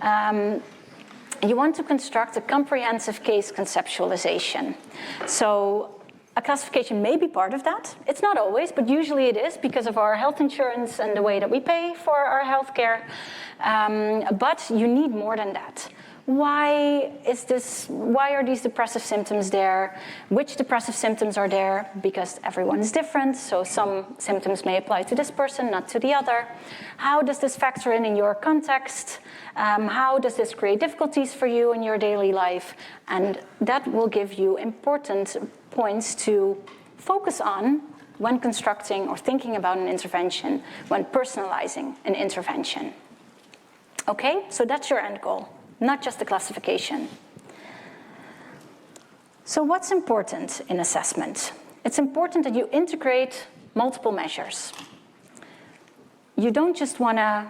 You want to construct a comprehensive case conceptualization. So a classification may be part of that. It's not always, but usually it is because of our health insurance and the way that we pay for our health care. But you need more than that. Why are these depressive symptoms there? Which depressive symptoms are there? Because everyone is different, so some symptoms may apply to this person, not to the other. How does this factor in your context? How does this create difficulties for you in your daily life? And that will give you important points to focus on when constructing or thinking about an intervention, when personalizing an intervention. Okay, so that's your end goal, not just the classification. So what's important in assessment? It's important that you integrate multiple measures. You don't just want to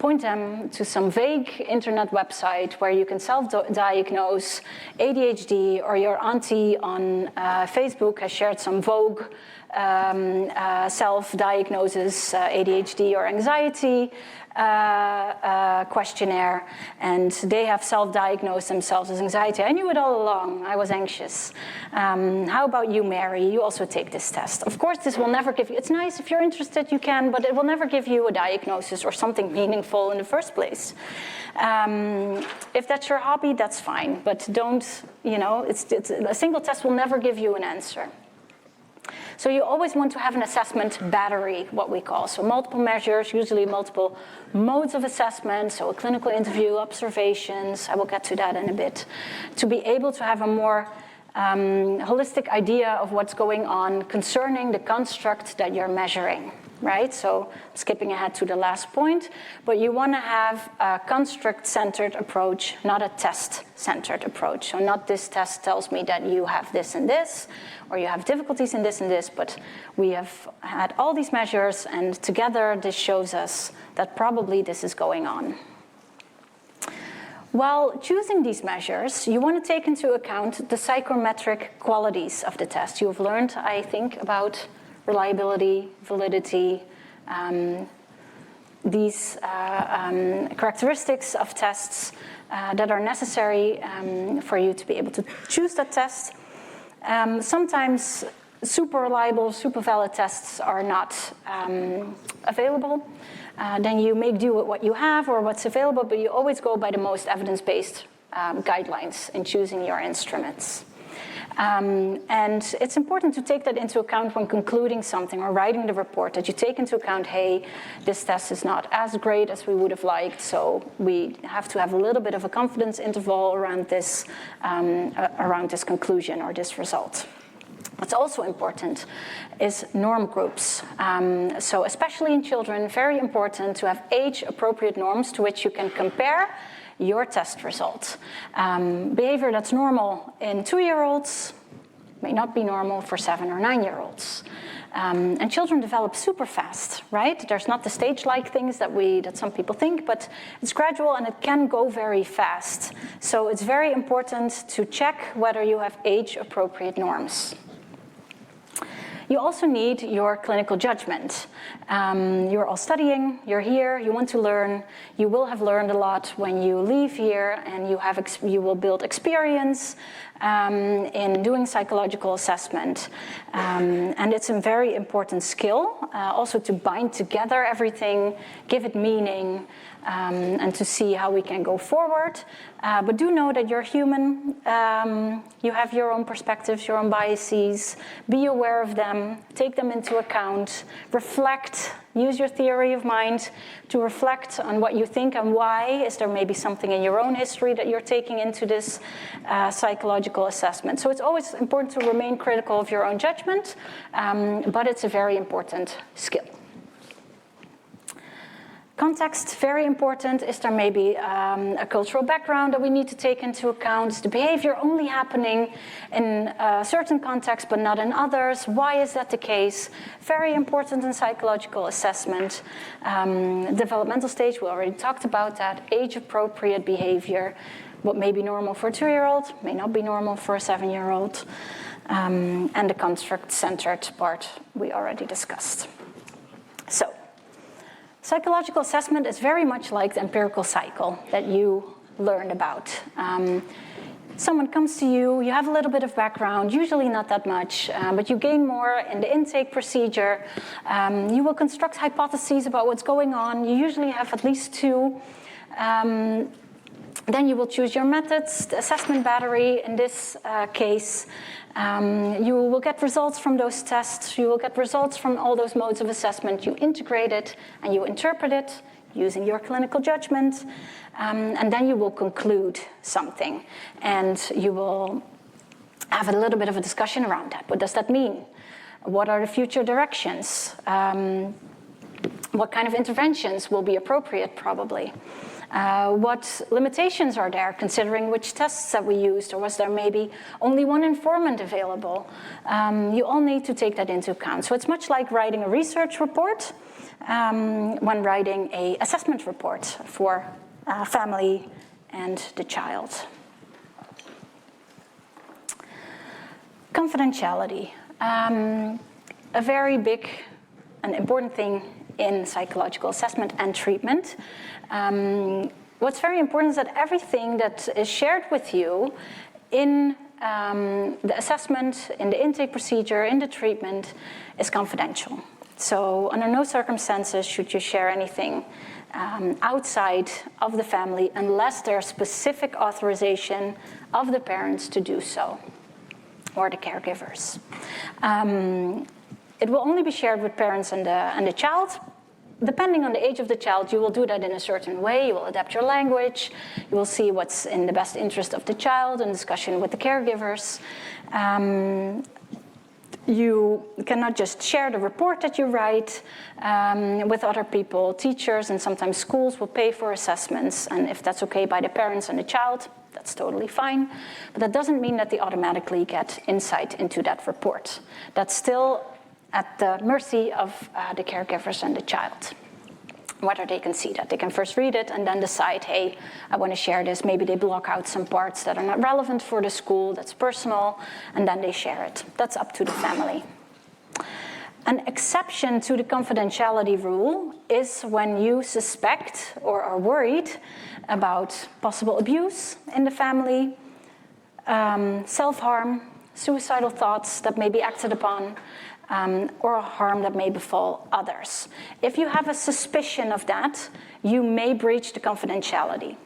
point them to some vague internet website where you can self-diagnose ADHD, or your auntie on Facebook has shared some Vogue self-diagnosis, ADHD or anxiety questionnaire, and they have self-diagnosed themselves as anxiety. I knew it all along. I was anxious. How about you, Mary? You also take this test. Of course, this will never give you, it's nice if you're interested, you can, but it will never give you a diagnosis or something meaningful in the first place. If that's your hobby, that's fine, but don't, a single test will never give you an answer. So you always want to have an assessment battery, what we call. So multiple measures, usually multiple modes of assessment, so a clinical interview, observations, I will get to that in a bit, to be able to have a more holistic idea of what's going on concerning the construct that you're measuring, right? So skipping ahead to the last point, but you want to have a construct-centered approach, not a test-centered approach. So not this test tells me that you have this and this, or you have difficulties in this and this, but we have had all these measures, and together this shows us that probably this is going on. While choosing these measures, you want to take into account the psychometric qualities of the test. You've learned, I think, about reliability, validity, these characteristics of tests that are necessary for you to be able to choose that test. Sometimes super reliable, super valid tests are not available. Then you make do with what you have or what's available, but you always go by the most evidence-based guidelines in choosing your instruments. And it's important to take that into account when concluding something or writing the report, that you take into account, hey, this test is not as great as we would have liked, so we have to have a little bit of a confidence interval around this conclusion or this result. What's also important is norm groups. So especially in children, very important to have age-appropriate norms to which you can compare your test results. Behavior that's normal in 2-year-olds may not be normal for 7 or 9-year-olds. And children develop super fast, right? There's not the stage-like things that some people think, but it's gradual and it can go very fast. So it's very important to check whether you have age-appropriate norms. You also need your clinical judgment. You're all studying, you're here, you want to learn. You will have learned a lot when you leave here, and you will build experience in doing psychological assessment. And it's a very important skill, also to bind together everything, give it meaning, and to see how we can go forward. But do know that you're human. You have your own perspectives, your own biases. Be aware of them. Take them into account. Reflect. Use your theory of mind to reflect on what you think and why. Is there maybe something in your own history that you're taking into this psychological assessment? So it's always important to remain critical of your own judgment, but it's a very important skill. Context, very important. Is there maybe a cultural background that we need to take into account? Is the behavior only happening in certain contexts but not in others? Why is that the case? Very important in psychological assessment. Developmental stage, we already talked about that. Age-appropriate behavior. What may be normal for a 2-year-old may not be normal for a 7-year-old. And the construct-centered part we already discussed. So, psychological assessment is very much like the empirical cycle that you learned about. Someone comes to you, you have a little bit of background, usually not that much, but you gain more in the intake procedure. You will construct hypotheses about what's going on. You usually have at least 2. Then you will choose your methods, the assessment battery in this case. You will get results from those tests. You will get results from all those modes of assessment. You integrate it and you interpret it using your clinical judgment. And then you will conclude something. And you will have a little bit of a discussion around that. What does that mean? What are the future directions? What kind of interventions will be appropriate, probably? What limitations are there, considering which tests that we used, or was there maybe only one informant available? You all need to take that into account. So it's much like writing a research report when writing an assessment report for family and the child. Confidentiality. a very big and important thing in psychological assessment and treatment. What's very important is that everything that is shared with you in the assessment, in the intake procedure, in the treatment, is confidential. So under no circumstances should you share anything outside of the family unless there's specific authorization of the parents to do so, or the caregivers. It will only be shared with parents and the child. Depending on the age of the child, you will do that in a certain way. You will adapt your language. You will see what's in the best interest of the child in discussion with the caregivers. You cannot just share the report that you write with other people. Teachers and sometimes schools will pay for assessments, and if that's okay by the parents and the child, that's totally fine. But that doesn't mean that they automatically get insight into that report. That's still at the mercy of the caregivers and the child, whether they can see that. They can first read it and then decide, hey, I want to share this. Maybe they block out some parts that are not relevant for the school, that's personal, and then they share it. That's up to the family. An exception to the confidentiality rule is when you suspect or are worried about possible abuse in the family, self-harm, suicidal thoughts that may be acted upon, or harm that may befall others. If you have a suspicion of that, you may breach the confidentiality.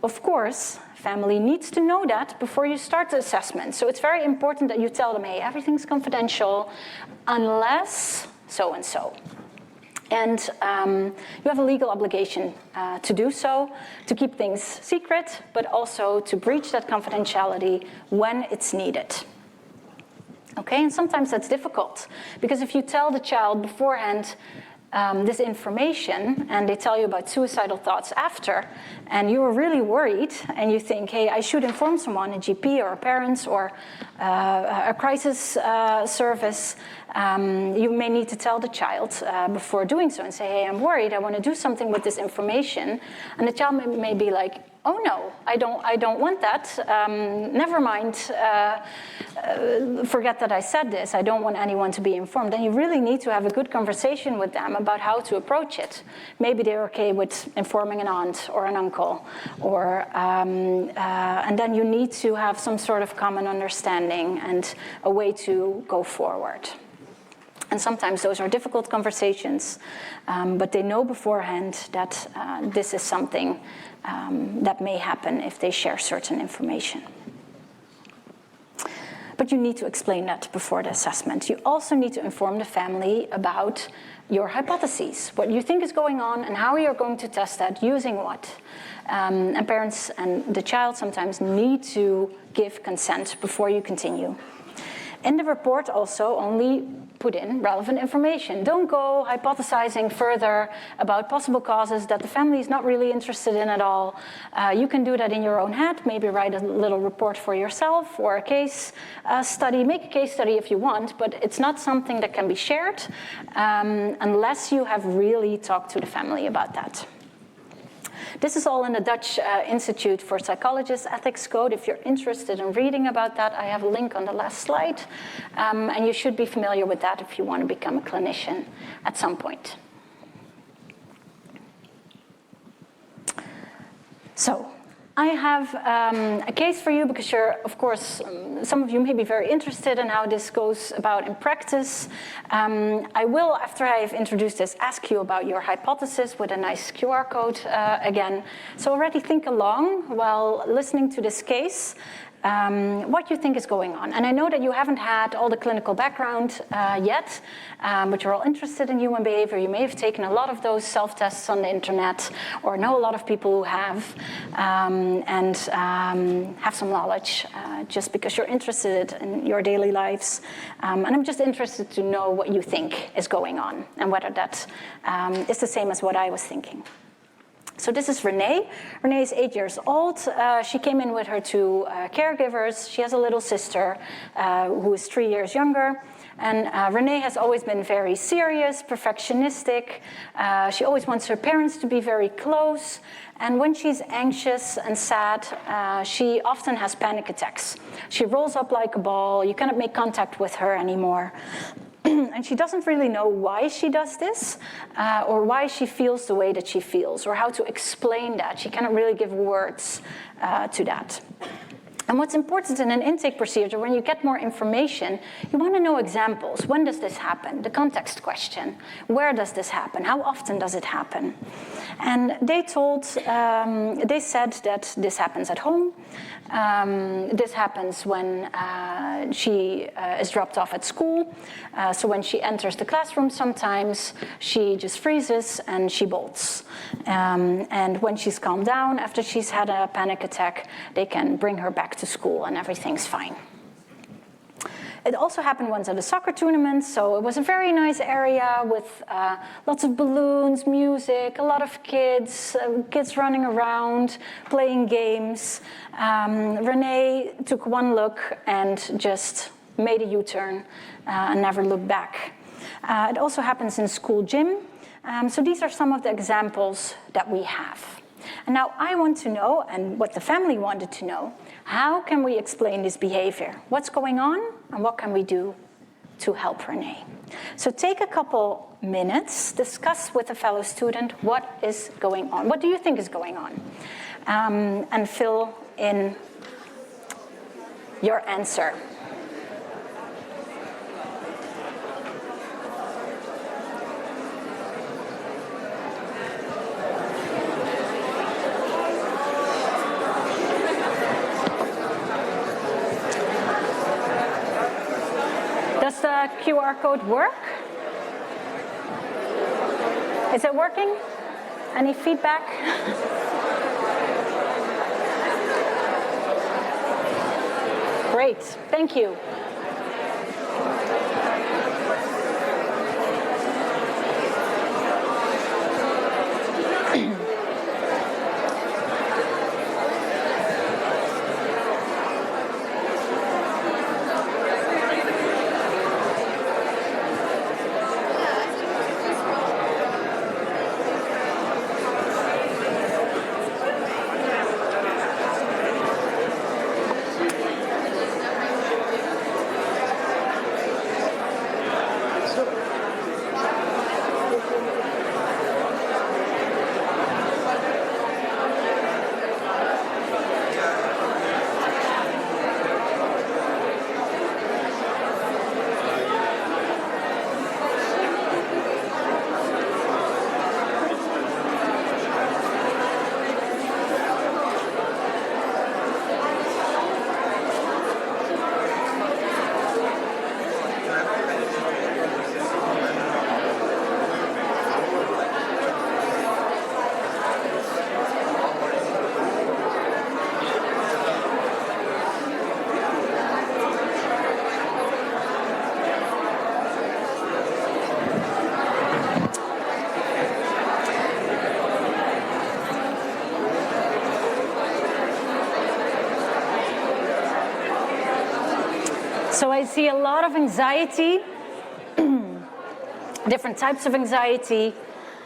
Of course, family needs to know that before you start the assessment. So it's very important that you tell them, hey, everything's confidential unless so-and-so. And you have a legal obligation to do so, to keep things secret, but also to breach that confidentiality when it's needed. Okay, and sometimes that's difficult, because if you tell the child beforehand this information and they tell you about suicidal thoughts after, and you are really worried and you think, hey, I should inform someone, a GP or a parents or a crisis service, you may need to tell the child before doing so and say, hey, I'm worried, I want to do something with this information. And the child may be like, oh no, I don't want that. Never mind, forget that I said this. I don't want anyone to be informed. Then you really need to have a good conversation with them about how to approach it. Maybe they're okay with informing an aunt or an uncle, or and then you need to have some sort of common understanding and a way to go forward. And sometimes those are difficult conversations, but they know beforehand that this is something that may happen if they share certain information. But you need to explain that before the assessment. You also need to inform the family about your hypotheses, what you think is going on and how you're going to test that, using what. And parents and the child sometimes need to give consent before you continue. In the report also, only put in relevant information. Don't go hypothesizing further about possible causes that the family is not really interested in at all. You can do that in your own head, maybe write a little report for yourself or a case study. Make a case study if you want, but it's not something that can be shared unless you have really talked to the family about that. This is all in the Dutch Institute for Psychologists Ethics Code. If you're interested in reading about that, I have a link on the last slide. And you should be familiar with that if you want to become a clinician at some point. So, I have a case for you because you're, of course, some of you may be very interested in how this goes about in practice. I will, after I've introduced this, ask you about your hypothesis with a nice QR code again. So already think along while listening to this case. What you think is going on. And I know that you haven't had all the clinical background yet, but you're all interested in human behavior. You may have taken a lot of those self-tests on the internet or know a lot of people who have and have some knowledge just because you're interested in your daily lives. And I'm just interested to know what you think is going on and whether that is the same as what I was thinking. So this is Renee. Renee is 8 years old. She came in with her two caregivers. She has a little sister who is 3 years younger. And Renee has always been very serious, perfectionistic. She always wants her parents to be very close. And when she's anxious and sad, she often has panic attacks. She rolls up like a ball. You cannot make contact with her anymore. And she doesn't really know why she does this, or why she feels the way that she feels, or how to explain that. She cannot really give words to that. And what's important in an intake procedure, when you get more information, you want to know examples. When does this happen? The context question. Where does this happen? How often does it happen? And they said that this happens at home. This happens when she is dropped off at school. So when she enters the classroom sometimes, she just freezes and she bolts. And when she's calmed down after she's had a panic attack, they can bring her back to school and everything's fine. It also happened once at a soccer tournament, so it was a very nice area with lots of balloons, music, a lot of kids running around, playing games. Renee took one look and just made a U-turn and never looked back. It also happens in school gym. So these are some of the examples that we have. And now I want to know, and what the family wanted to know, how can we explain this behavior? What's going on, and what can we do to help Renee? So take a couple minutes, discuss with a fellow student what is going on. What do you think is going on? And fill in your answer. Does the QR code work? Is it working? Any feedback? Great, thank you. So I see a lot of anxiety, different types of anxiety.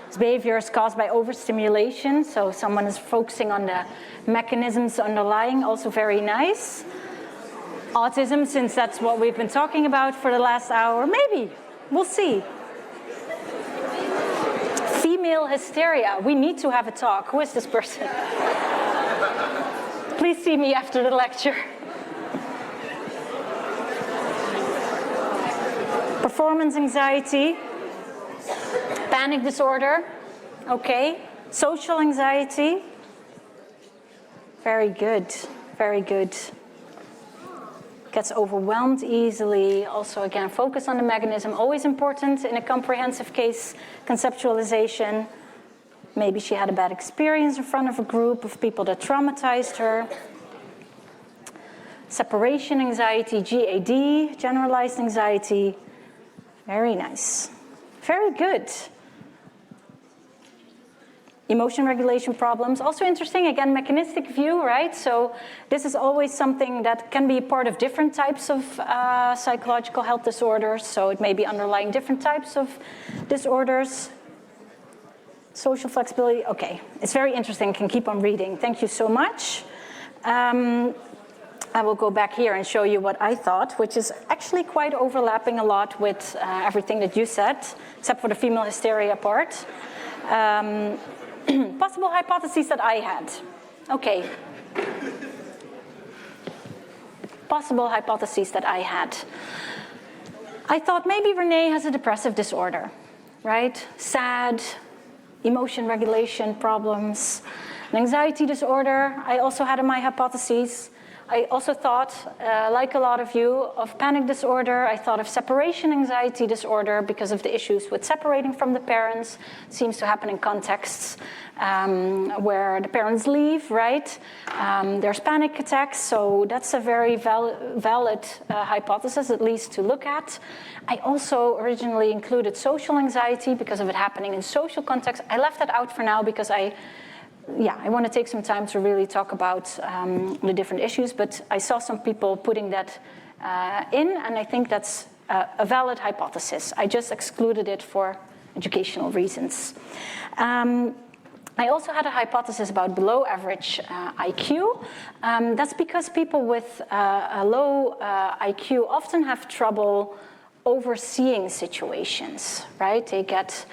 This behavior is caused by overstimulation, so someone is focusing on the mechanisms underlying, also very nice. Autism, since that's what we've been talking about for the last hour, maybe, we'll see. Female hysteria, we need to have a talk. Who is this person? Please see me after the lecture. Performance anxiety, panic disorder, okay. Social anxiety, very good, very good. Gets overwhelmed easily. Also, again, focus on the mechanism, always important in a comprehensive case conceptualization. Maybe she had a bad experience in front of a group of people that traumatized her. Separation anxiety, GAD, generalized anxiety. Very nice. Very good. Emotion regulation problems, also interesting, again, mechanistic view, right? So this is always something that can be part of different types of psychological health disorders. So it may be underlying different types of disorders. Social flexibility, okay. It's very interesting, can keep on reading. Thank you so much. I will go back here and show you what I thought, which is actually quite overlapping a lot with everything that you said, except for the female hysteria part. Possible hypotheses that I had. Okay. Possible hypotheses that I had. I thought maybe Renee has a depressive disorder, right? Sad, emotion regulation problems, an anxiety disorder. I also had in my hypotheses. I also thought, like a lot of you, of panic disorder. I thought of separation anxiety disorder because of the issues with separating from the parents. It seems to happen in contexts where the parents leave, right? There's panic attacks, so that's a very valid hypothesis, at least to look at. I also originally included social anxiety because of it happening in social contexts. I left that out for now because I want to take some time to really talk about the different issues, but I saw some people putting that in, and I think that's a valid hypothesis. I just excluded it for educational reasons. I also had a hypothesis about below average IQ. That's because people with a low IQ often have trouble overseeing situations, right? They get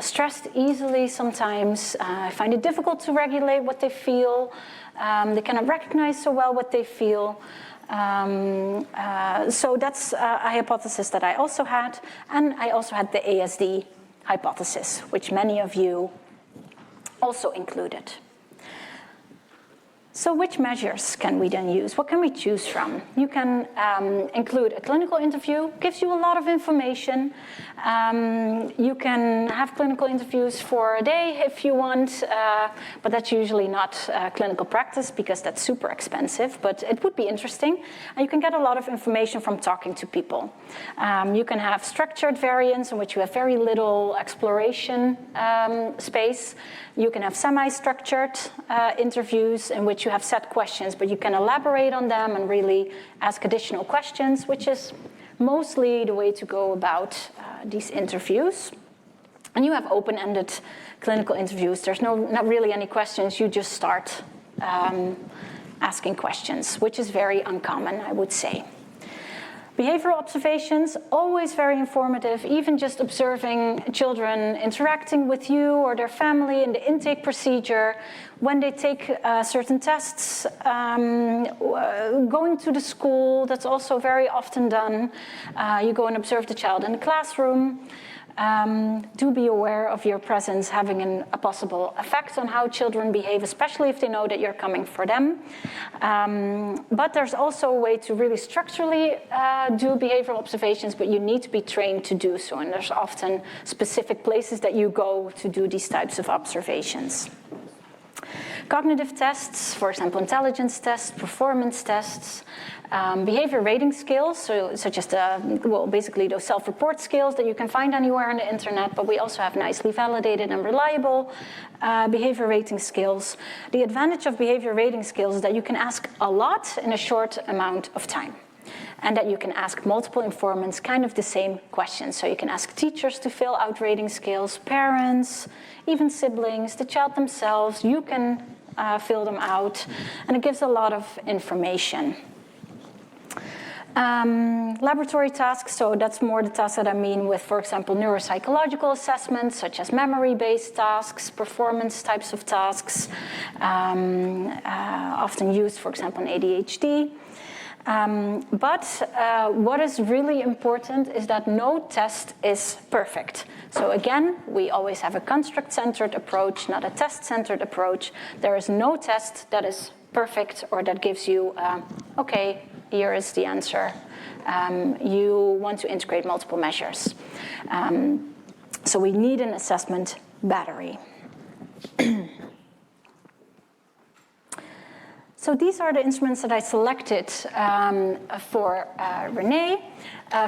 stressed easily sometimes. Find it difficult to regulate what they feel. They cannot recognize so well what they feel. So that's a hypothesis that I also had. And I also had the ASD hypothesis, which many of you also included. So which measures can we then use? What can we choose from? You can include a clinical interview, gives you a lot of information. You can have clinical interviews for a day if you want, but that's usually not clinical practice because that's super expensive, but it would be interesting. And you can get a lot of information from talking to people. You can have structured variants in which you have very little exploration space. You can have semi-structured interviews in which you have set questions, but you can elaborate on them and really ask additional questions, which is mostly the way to go about these interviews. And you have open-ended clinical interviews. There's not really any questions. You just start asking questions, which is very uncommon, I would say. Behavioral observations, always very informative, even just observing children interacting with you or their family in the intake procedure, when they take certain tests, going to the school, that's also very often done. You go and observe the child in the classroom. Do be aware of your presence having a possible effect on how children behave, especially if they know that you're coming for them. But there's also a way to really structurally do behavioral observations, but you need to be trained to do so. And there's often specific places that you go to do these types of observations. Cognitive tests, for example, intelligence tests, performance tests, behavior rating scales, such as basically those self-report scales that you can find anywhere on the internet, but we also have nicely validated and reliable behavior rating scales. The advantage of behavior rating scales is that you can ask a lot in a short amount of time, and that you can ask multiple informants kind of the same questions. So you can ask teachers to fill out rating scales, parents, even siblings, the child themselves. You can fill them out, and it gives a lot of information. Laboratory tasks, so that's more the tasks that I mean with, for example, neuropsychological assessments, such as memory-based tasks, performance types of tasks, often used, for example, in ADHD. But what is really important is that no test is perfect. So again, we always have a construct-centered approach, not a test-centered approach. There is no test that is perfect or that gives you, okay, here is the answer. You want to integrate multiple measures. So we need an assessment battery. So these are the instruments that I selected for Renee.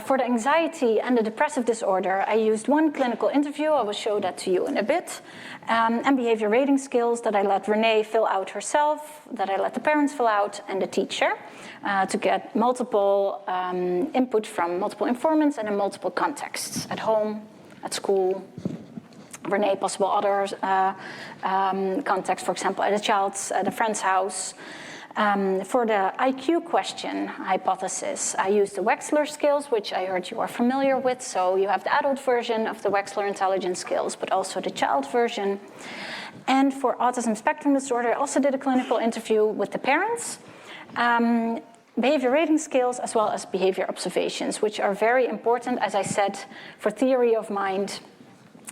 For the anxiety and the depressive disorder, I used one clinical interview. I will show that to you in a bit. And behavior rating skills that I let Renee fill out herself, that I let the parents fill out, and the teacher to get multiple input from multiple informants and in multiple contexts, at home, at school, Renee, possible other contexts, for example, at a friend's house. For the IQ question hypothesis, I used the Wechsler skills, which I heard you are familiar with. So you have the adult version of the Wechsler intelligence skills, but also the child version. And for autism spectrum disorder, I also did a clinical interview with the parents. Behavior rating skills as well as behavior observations, which are very important, as I said, for theory of mind.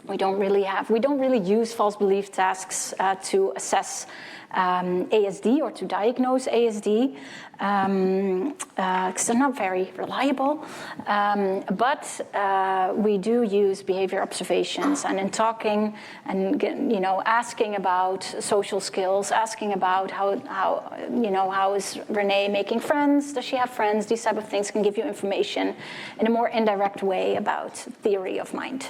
We don't really use false belief tasks to assess ASD or to diagnose ASD because they're not very reliable. But we do use behavior observations, and in talking and asking about social skills, asking about how is Renee making friends? Does she have friends? These type of things can give you information in a more indirect way about theory of mind.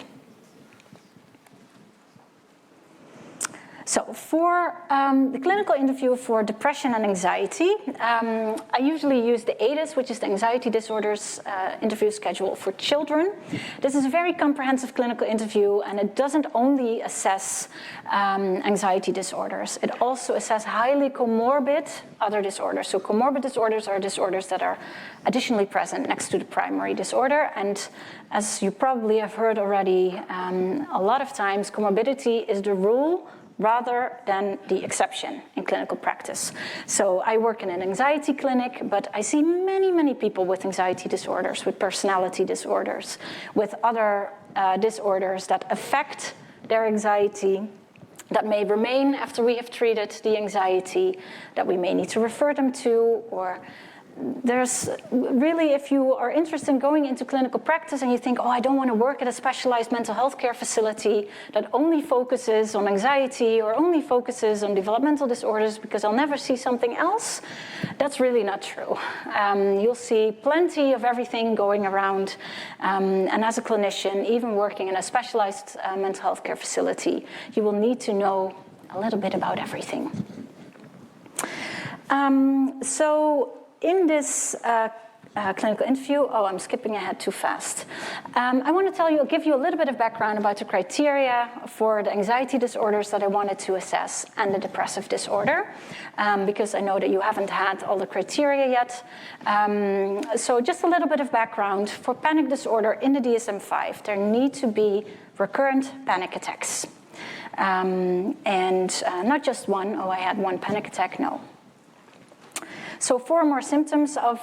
So for the clinical interview for depression and anxiety, I usually use the ADIS, which is the Anxiety Disorders Interview Schedule for Children. This is a very comprehensive clinical interview, and it doesn't only assess anxiety disorders. It also assesses highly comorbid other disorders. So comorbid disorders are disorders that are additionally present next to the primary disorder. And as you probably have heard already, a lot of times comorbidity is the rule rather than the exception in clinical practice. So I work in an anxiety clinic, but I see many, many people with anxiety disorders, with personality disorders, with other disorders that affect their anxiety, that may remain after we have treated the anxiety, that we may need to refer them to, or there's really, if you are interested in going into clinical practice and you think, I don't want to work at a specialized mental health care facility that only focuses on anxiety or only focuses on developmental disorders because I'll never see something else, that's really not true. You'll see plenty of everything going around. And as a clinician, even working in a specialized mental health care facility, you will need to know a little bit about everything. In this clinical interview, I'm skipping ahead too fast. I want to give you a little bit of background about the criteria for the anxiety disorders that I wanted to assess and the depressive disorder, because I know that you haven't had all the criteria yet. So just a little bit of background. For panic disorder in the DSM-5, there need to be recurrent panic attacks. And not just one, I had one panic attack, no. So 4 or more symptoms of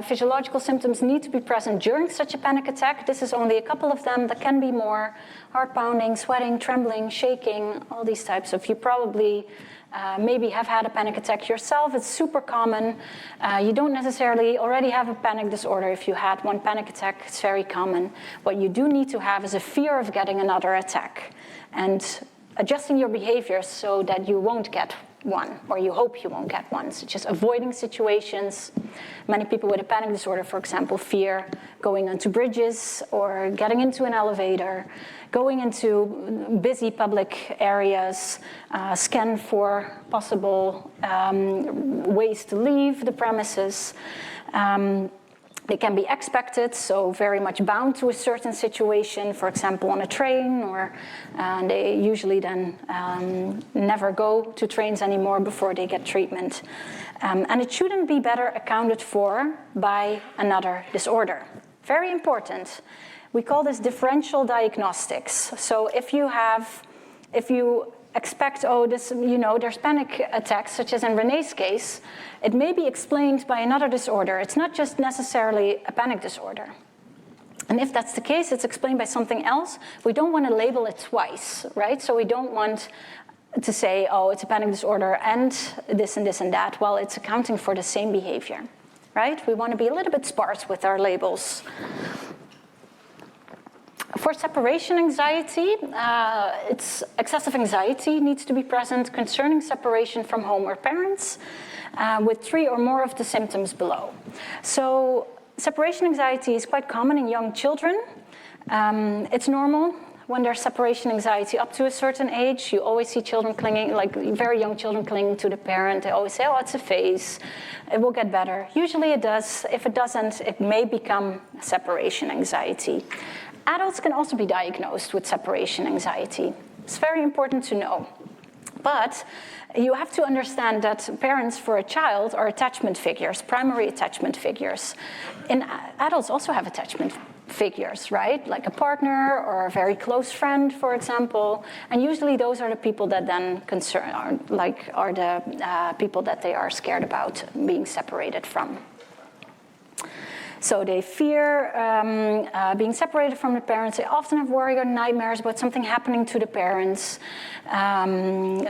physiological symptoms need to be present during such a panic attack. This is only a couple of them. There can be more: heart pounding, sweating, trembling, shaking, all these types of. You probably maybe have had a panic attack yourself. It's super common. You don't necessarily already have a panic disorder if you had one panic attack. It's very common. What you do need to have is a fear of getting another attack and adjusting your behavior so that you won't get one, or you hope you won't get one, such as avoiding situations. Many people with a panic disorder, for example, fear going onto bridges or getting into an elevator, going into busy public areas, scan for possible ways to leave the premises. They can be expected, so very much bound to a certain situation, for example, on a train, or they usually then never go to trains anymore before they get treatment. And it shouldn't be better accounted for by another disorder. Very important. We call this differential diagnostics. So if you expect, there's panic attacks, such as in Renee's case, it may be explained by another disorder. It's not just necessarily a panic disorder. And if that's the case, it's explained by something else. We don't want to label it twice, right? So we don't want to say, it's a panic disorder and this and this and that, while it's accounting for the same behavior, right? We want to be a little bit sparse with our labels. For separation anxiety, it's excessive anxiety needs to be present concerning separation from home or parents. with 3 or more of the symptoms below. So separation anxiety is quite common in young children. It's normal when there's separation anxiety up to a certain age. You always see children clinging, like very young children clinging to the parent. They always say, oh, it's a phase, it will get better. Usually it does. If it doesn't, it may become separation anxiety. Adults can also be diagnosed with separation anxiety. It's very important to know. But you have to understand that parents for a child are attachment figures, primary attachment figures. And adults also have attachment figures, right? Like a partner or a very close friend, for example. And usually those are the people that then are the people that they are scared about being separated from. So they fear being separated from the parents. They often have worry or nightmares about something happening to the parents. And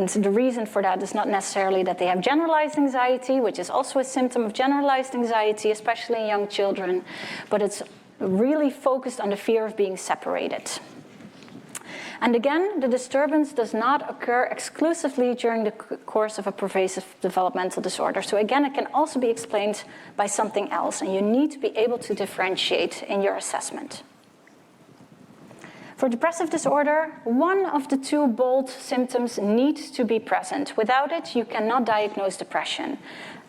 the reason for that is not necessarily that they have generalized anxiety, which is also a symptom of generalized anxiety, especially in young children, but it's really focused on the fear of being separated. And again, the disturbance does not occur exclusively during the course of a pervasive developmental disorder. So again, it can also be explained by something else, and you need to be able to differentiate in your assessment. For depressive disorder, one of the 2 bold symptoms needs to be present. Without it, you cannot diagnose depression.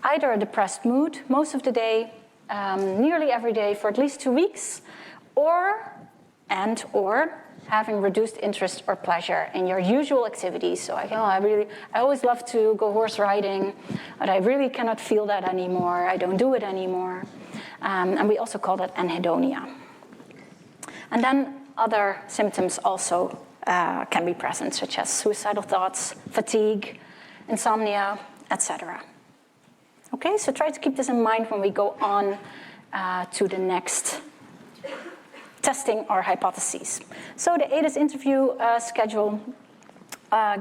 Either a depressed mood most of the day, nearly every day for at least 2 weeks, or having reduced interest or pleasure in your usual activities. So I always love to go horse riding, but I really cannot feel that anymore. I don't do it anymore. And we also call that anhedonia. And then other symptoms also can be present, such as suicidal thoughts, fatigue, insomnia, etc. Okay, so try to keep this in mind when we go on to the next testing our hypotheses. So the ADAS interview schedule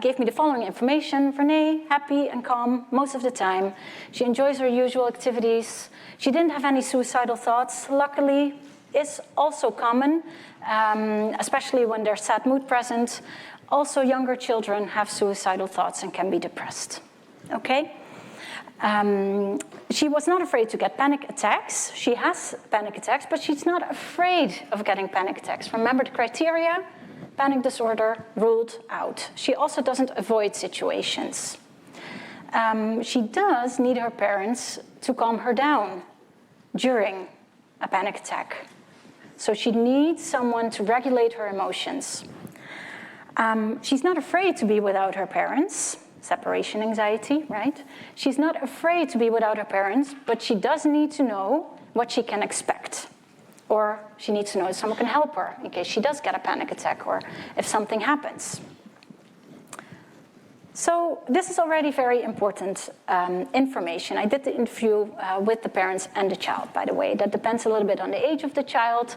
gave me the following information. Renee, happy and calm most of the time. She enjoys her usual activities. She didn't have any suicidal thoughts. Luckily, is also common, especially when there's sad mood present. Also, younger children have suicidal thoughts and can be depressed. Okay? She was not afraid to get panic attacks. She has panic attacks, but she's not afraid of getting panic attacks. Remember the criteria? Panic disorder ruled out. She also doesn't avoid situations. She does need her parents to calm her down during a panic attack. So she needs someone to regulate her emotions. She's not afraid to be without her parents. Separation anxiety, right? She's not afraid to be without her parents, but she does need to know what she can expect. Or she needs to know if someone can help her in case she does get a panic attack or if something happens. So this is already very important information. I did the interview with the parents and the child, by the way. That depends a little bit on the age of the child.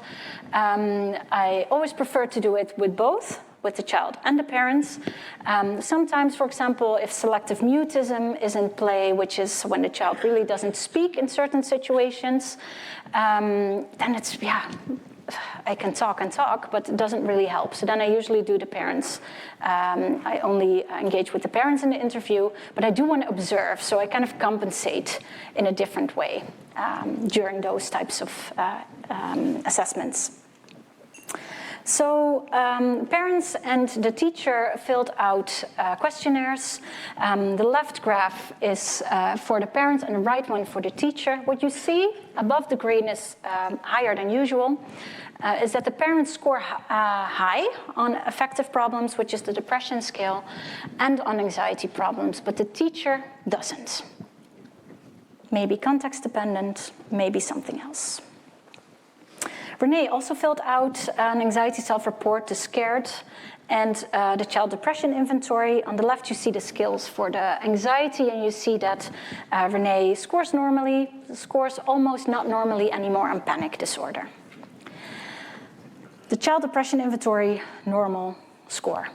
I always prefer to do it with both, with the child and the parents. Sometimes, for example, if selective mutism is in play, which is when the child really doesn't speak in certain situations, then it's, I can talk, but it doesn't really help. So then I usually do the parents. I only engage with the parents in the interview, but I do want to observe, so I kind of compensate in a different way during those types of assessments. So parents and the teacher filled out questionnaires. The left graph is for the parents and the right one for the teacher. What you see above the green is higher than usual, is that the parents score high on affective problems, which is the depression scale, and on anxiety problems, but the teacher doesn't. Maybe context dependent, maybe something else. Renee also filled out an anxiety self-report, the SCARED, and the child depression inventory. On the left, you see the skills for the anxiety, and you see that Renee scores normally, scores almost not normally anymore on panic disorder. The child depression inventory, normal score.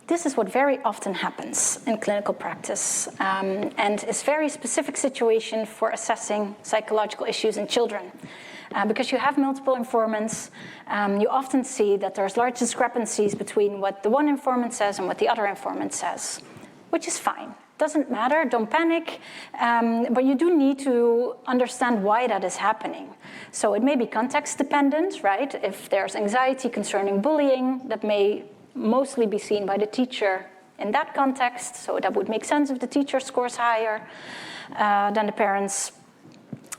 This is what very often happens in clinical practice and is a very specific situation for assessing psychological issues in children. Because you have multiple informants, you often see that there's large discrepancies between what the one informant says and what the other informant says, which is fine. Doesn't matter, don't panic, but you do need to understand why that is happening. So it may be context dependent, right? If there's anxiety concerning bullying, that may mostly be seen by the teacher in that context, so that would make sense if the teacher scores higher than the parents.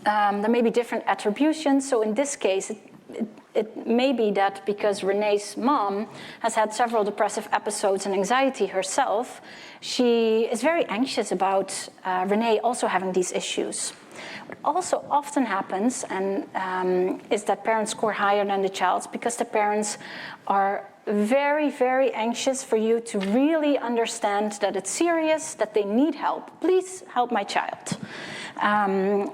There may be different attributions, so in this case, it may be that because Renee's mom has had several depressive episodes and anxiety herself, she is very anxious about Renee also having these issues. What also often happens is that parents score higher than the child because the parents are very, very anxious for you to really understand that it's serious, that they need help. Please help my child.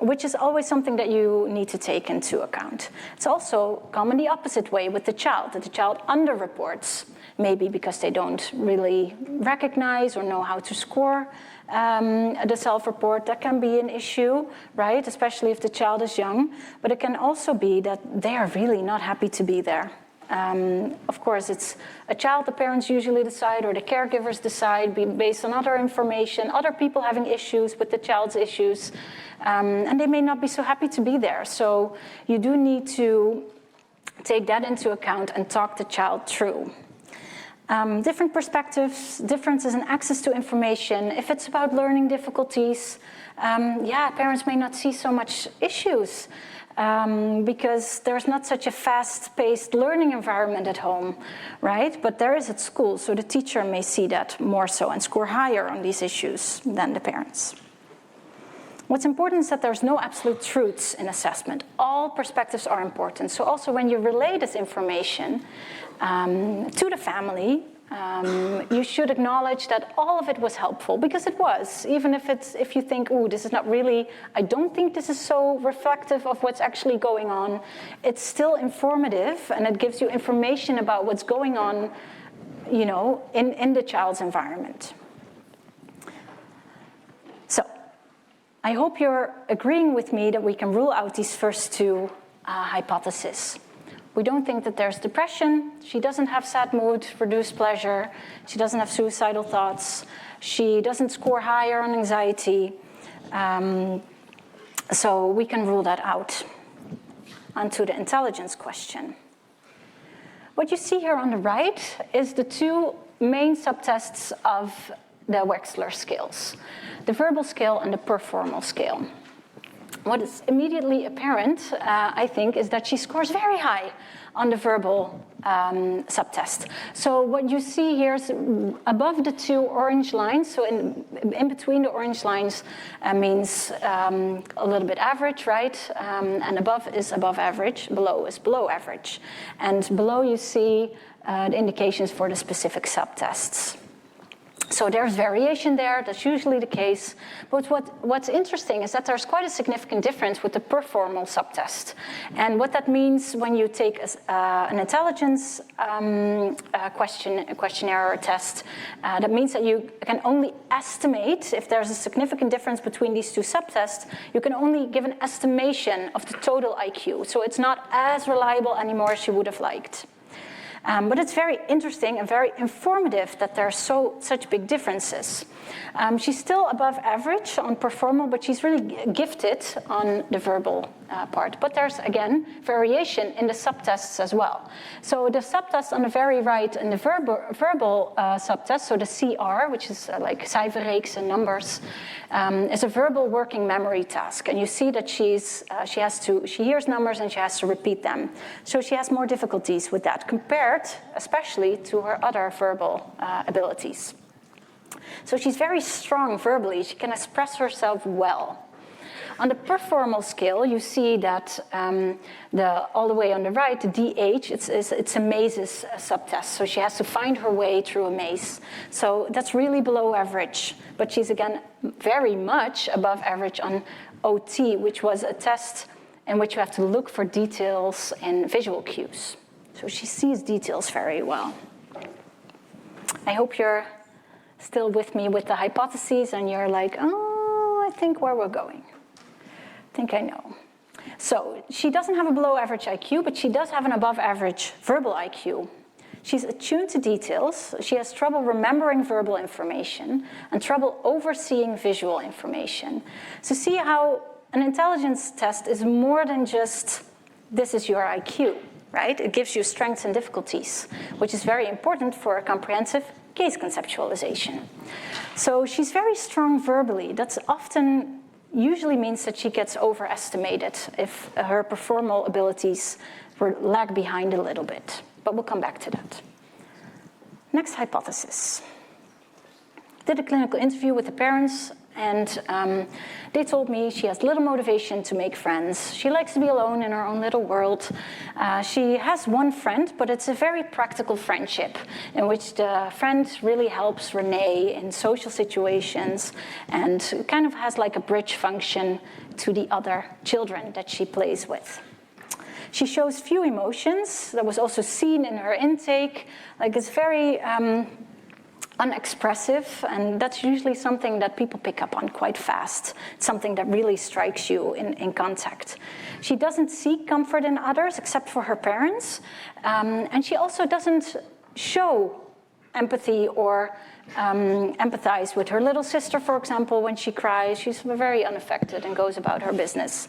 Which is always something that you need to take into account. It's also common the opposite way with the child, that the child underreports, maybe because they don't really recognize or know how to score the self-report. That can be an issue, right? Especially if the child is young. But it can also be that they are really not happy to be there. Of course, it's a child the parents usually decide or the caregivers decide based on other information, other people having issues with the child's issues, and they may not be so happy to be there. So you do need to take that into account and talk the child through. Different perspectives, differences in access to information. If it's about learning difficulties, parents may not see so much issues. Because there's not such a fast-paced learning environment at home, right? But there is at school, so the teacher may see that more so and score higher on these issues than the parents. What's important is that there's no absolute truths in assessment. All perspectives are important. So also when you relay this information to the family, you should acknowledge that all of it was helpful, because it was. Even if you think, "Ooh, this is not really, I don't think this is so reflective of what's actually going on," it's still informative and it gives you information about what's going on, in the child's environment. So, I hope you're agreeing with me that we can rule out these first two hypotheses. We don't think that there's depression. She doesn't have sad mood, reduced pleasure. She doesn't have suicidal thoughts. She doesn't score higher on anxiety. So we can rule that out. Onto the intelligence question. What you see here on the right is the two main subtests of the Wechsler scales, the verbal scale and the performal scale. What is immediately apparent, I think, is that she scores very high on the verbal subtest. So what you see here is above the two orange lines, so in between the orange lines means a little bit average, right? And above is above average, below is below average. And below you see the indications for the specific subtests. So there's variation there, that's usually the case. But what's interesting is that there's quite a significant difference with the performal subtest. And what that means when you take an intelligence questionnaire or test, that means that you can only estimate, if there's a significant difference between these two subtests, you can only give an estimation of the total IQ. So it's not as reliable anymore as you would have liked. But it's very interesting and very informative that there are such big differences. She's still above average on performal, but she's really gifted on the verbal part. But there's, again, variation in the subtests as well. So the subtest on the very right in the verbal subtest, so the CR, which is like cijferreeks and numbers, is a verbal working memory task. And you see that she hears numbers and she has to repeat them. So she has more difficulties with that compared especially to her other verbal abilities. So she's very strong verbally. She can express herself well. On the performal scale, you see that all the way on the right, the DH, it's a mazes subtest. So she has to find her way through a maze. So that's really below average. But she's, again, very much above average on OT, which was a test in which you have to look for details in visual cues. So she sees details very well. I hope you're still with me with the hypotheses and you're like, oh, I think where we're going. I think I know. So she doesn't have a below average IQ, but she does have an above average verbal IQ. She's attuned to details. She has trouble remembering verbal information and trouble overseeing visual information. So see how an intelligence test is more than just, this is your IQ, right? It gives you strengths and difficulties, which is very important for a comprehensive case conceptualization. So she's very strong verbally. That's often usually means that she gets overestimated if her performal abilities lag behind a little bit. But we'll come back to that. Next hypothesis. Did a clinical interview with the parents, and they told me she has little motivation to make friends. She likes to be alone in her own little world. She has one friend, but it's a very practical friendship in which the friend really helps Renee in social situations and kind of has like a bridge function to the other children that she plays with. She shows few emotions. That was also seen in her intake. Like, it's very unexpressive, and that's usually something that people pick up on quite fast. It's something that really strikes you in contact. She doesn't seek comfort in others except for her parents, and she also doesn't show empathy or empathize with her little sister, for example. When she cries, she's very unaffected and goes about her business.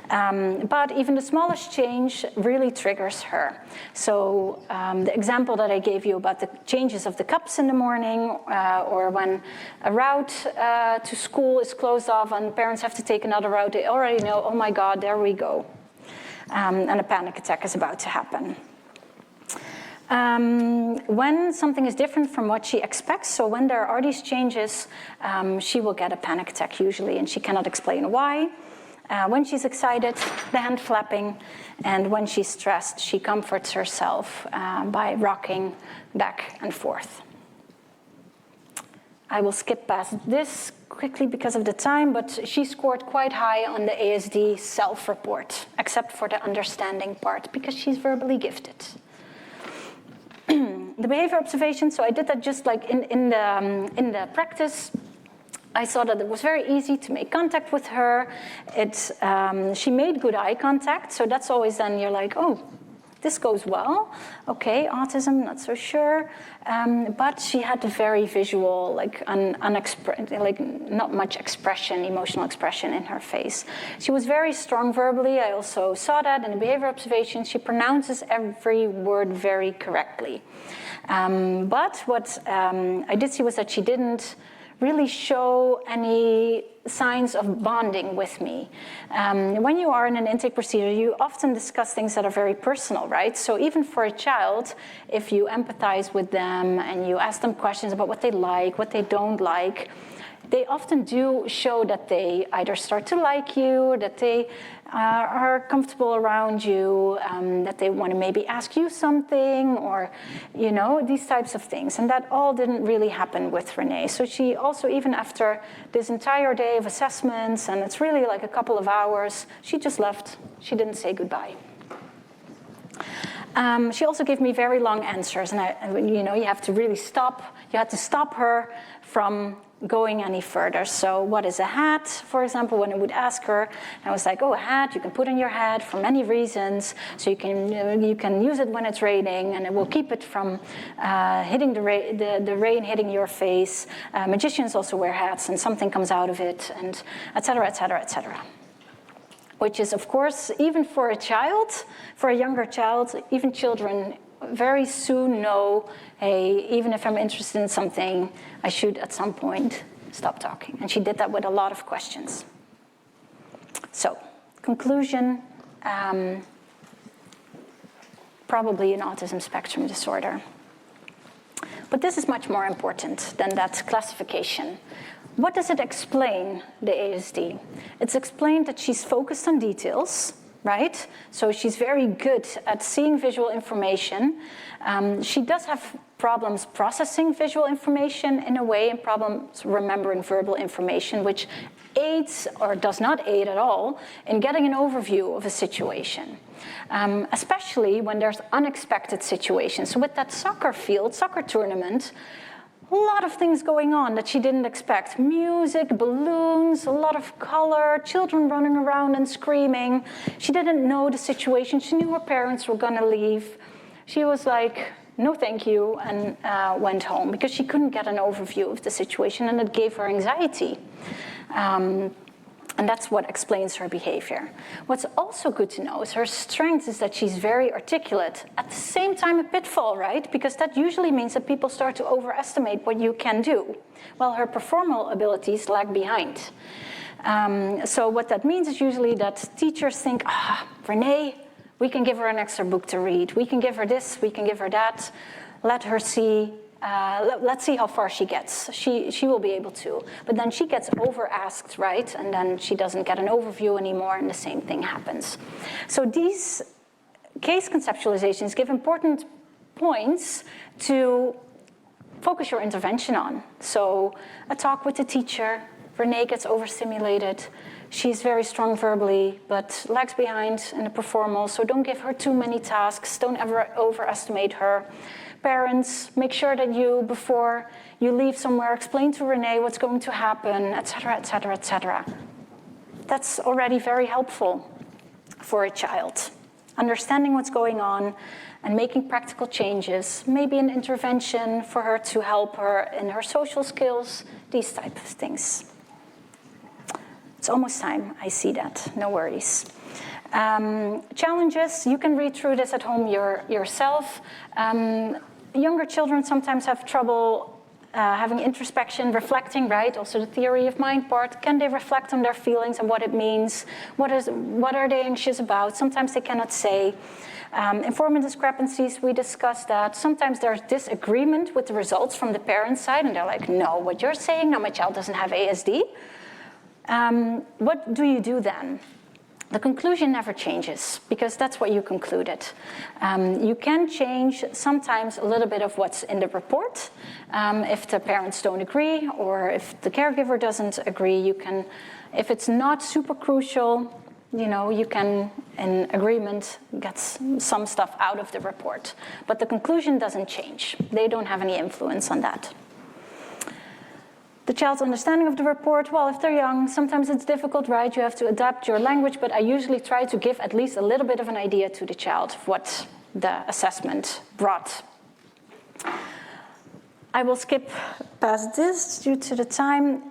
But even the smallest change really triggers her. So the example that I gave you about the changes of the cups in the morning, or when a route to school is closed off and parents have to take another route, they already know, oh my God, there we go. And a panic attack is about to happen. When something is different from what she expects, so when there are these changes, she will get a panic attack usually, and she cannot explain why. When she's excited, the hand flapping, and when she's stressed, she comforts herself by rocking back and forth. I will skip past this quickly because of the time, but she scored quite high on the ASD self-report, except for the understanding part, because she's verbally gifted. The behavior observation, so I did that just like in the practice. I saw that it was very easy to make contact with her. She made good eye contact, so that's always then you're like, oh, this goes well. Okay, autism, not so sure. But she had a very visual, like not much expression, emotional expression in her face. She was very strong verbally. I also saw that in the behavior observation. She pronounces every word very correctly. But what I did see was that she didn't really show any signs of bonding with me. When you are in an intake procedure, you often discuss things that are very personal, right? So even for a child, if you empathize with them and you ask them questions about what they like, what they don't like, they often do show that they either start to like you, that they are comfortable around you, that they want to maybe ask you something, or, you know, these types of things. And that all didn't really happen with Renee. So she also, even after this entire day of assessments, and it's really like a couple of hours, she just left. She didn't say goodbye. She also gave me very long answers, and you know, you have to really stop. You had to stop her from going any further. So what is a hat, for example, when I would ask her, I was like, oh, a hat, you can put on your head for many reasons. So you can use it when it's raining, and it will keep it from hitting the rain hitting your face. Magicians also wear hats, and something comes out of it, and et cetera, et cetera, et cetera. Which is, of course, even for a child, for a younger child, even children very soon know, hey, even if I'm interested in something, I should at some point stop talking. And she did that with a lot of questions. So, conclusion, probably an autism spectrum disorder. But this is much more important than that classification. What does it explain, the ASD? It's explained that she's focused on details, right? So she's very good at seeing visual information. She does have problems processing visual information in a way, and problems remembering verbal information, which aids or does not aid at all in getting an overview of a situation, especially when there's unexpected situations. So with that soccer tournament, A lot of things going on that she didn't expect. Music, balloons, a lot of color, children running around and screaming. She didn't know the situation. She knew her parents were gonna leave. She was like, no thank you, and went home because she couldn't get an overview of the situation, and it gave her anxiety. And that's what explains her behavior. What's also good to know is her strength is that she's very articulate. At the same time, a pitfall, right? Because that usually means that people start to overestimate what you can do, while her performal abilities lag behind. So what that means is usually that teachers think, Renee, we can give her an extra book to read. We can give her this, we can give her that. Let her see. Let's see how far she gets. She will be able to. But then she gets over-asked, right? And then she doesn't get an overview anymore, and the same thing happens. So these case conceptualizations give important points to focus your intervention on. So a talk with the teacher, Renee gets overstimulated. She's very strong verbally, but lags behind in the performal, so don't give her too many tasks. Don't ever overestimate her. Parents, make sure that you, before you leave somewhere, explain to Renee what's going to happen, et cetera, et cetera, et cetera. That's already very helpful for a child. Understanding what's going on and making practical changes, maybe an intervention for her to help her in her social skills, these types of things. It's almost time, I see that, no worries. Challenges, you can read through this at home yourself. Younger children sometimes have trouble having introspection, reflecting, right? Also the theory of mind part. Can they reflect on their feelings and what it means? What are they anxious about? Sometimes they cannot say. Informant discrepancies, we discussed that. Sometimes there's disagreement with the results from the parents' side, and they're like, no, what you're saying, no, my child doesn't have ASD. What do you do then? The conclusion never changes, because that's what you concluded. You can change sometimes a little bit of what's in the report. If the parents don't agree, or if the caregiver doesn't agree, you can, if it's not super crucial, you can, in agreement, get some stuff out of the report. But the conclusion doesn't change. They don't have any influence on that. The child's understanding of the report, well, if they're young, sometimes it's difficult, right? You have to adapt your language, but I usually try to give at least a little bit of an idea to the child of what the assessment brought. I will skip past this due to the time.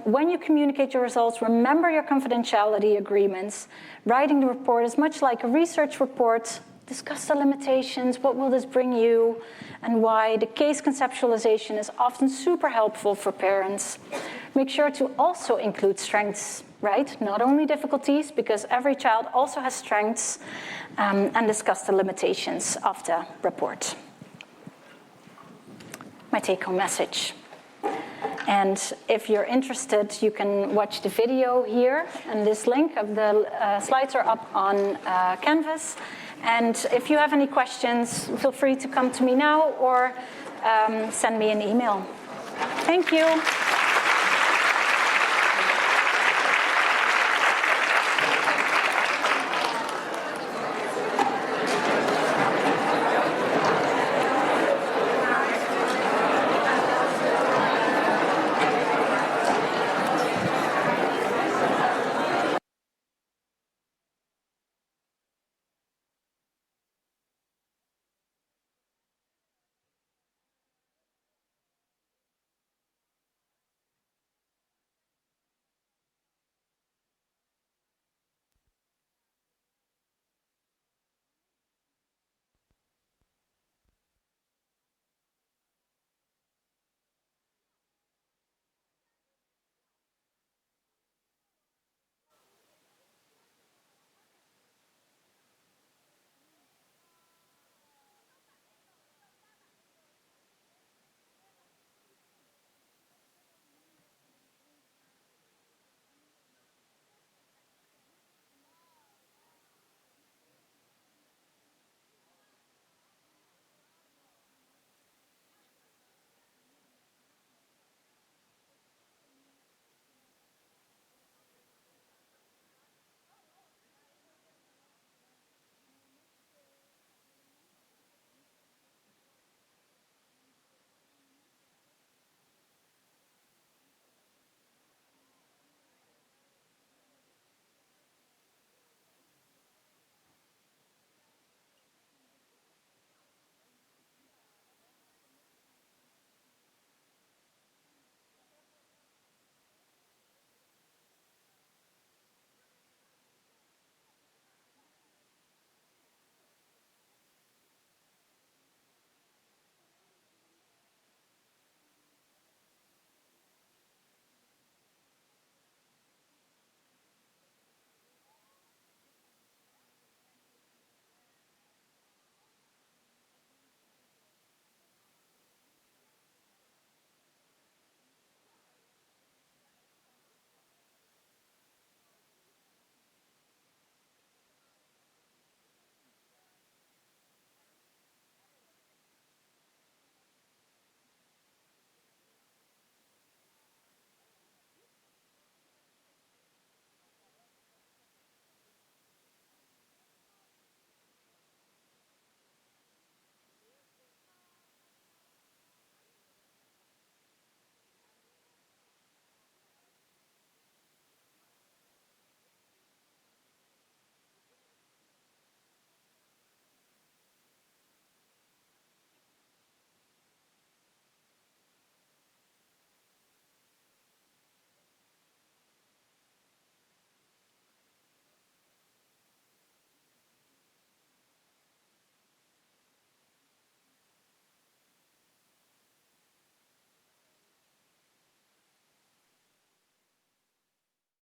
When you communicate your results, remember your confidentiality agreements. Writing the report is much like a research report. Discuss the limitations, what will this bring you, and why. The case conceptualization is often super helpful for parents. Make sure to also include strengths, right? Not only difficulties, because every child also has strengths, and discuss the limitations of the report. My take-home message. And if you're interested, you can watch the video here, and this link of the slides are up on Canvas. And if you have any questions, feel free to come to me now or send me an email. Thank you.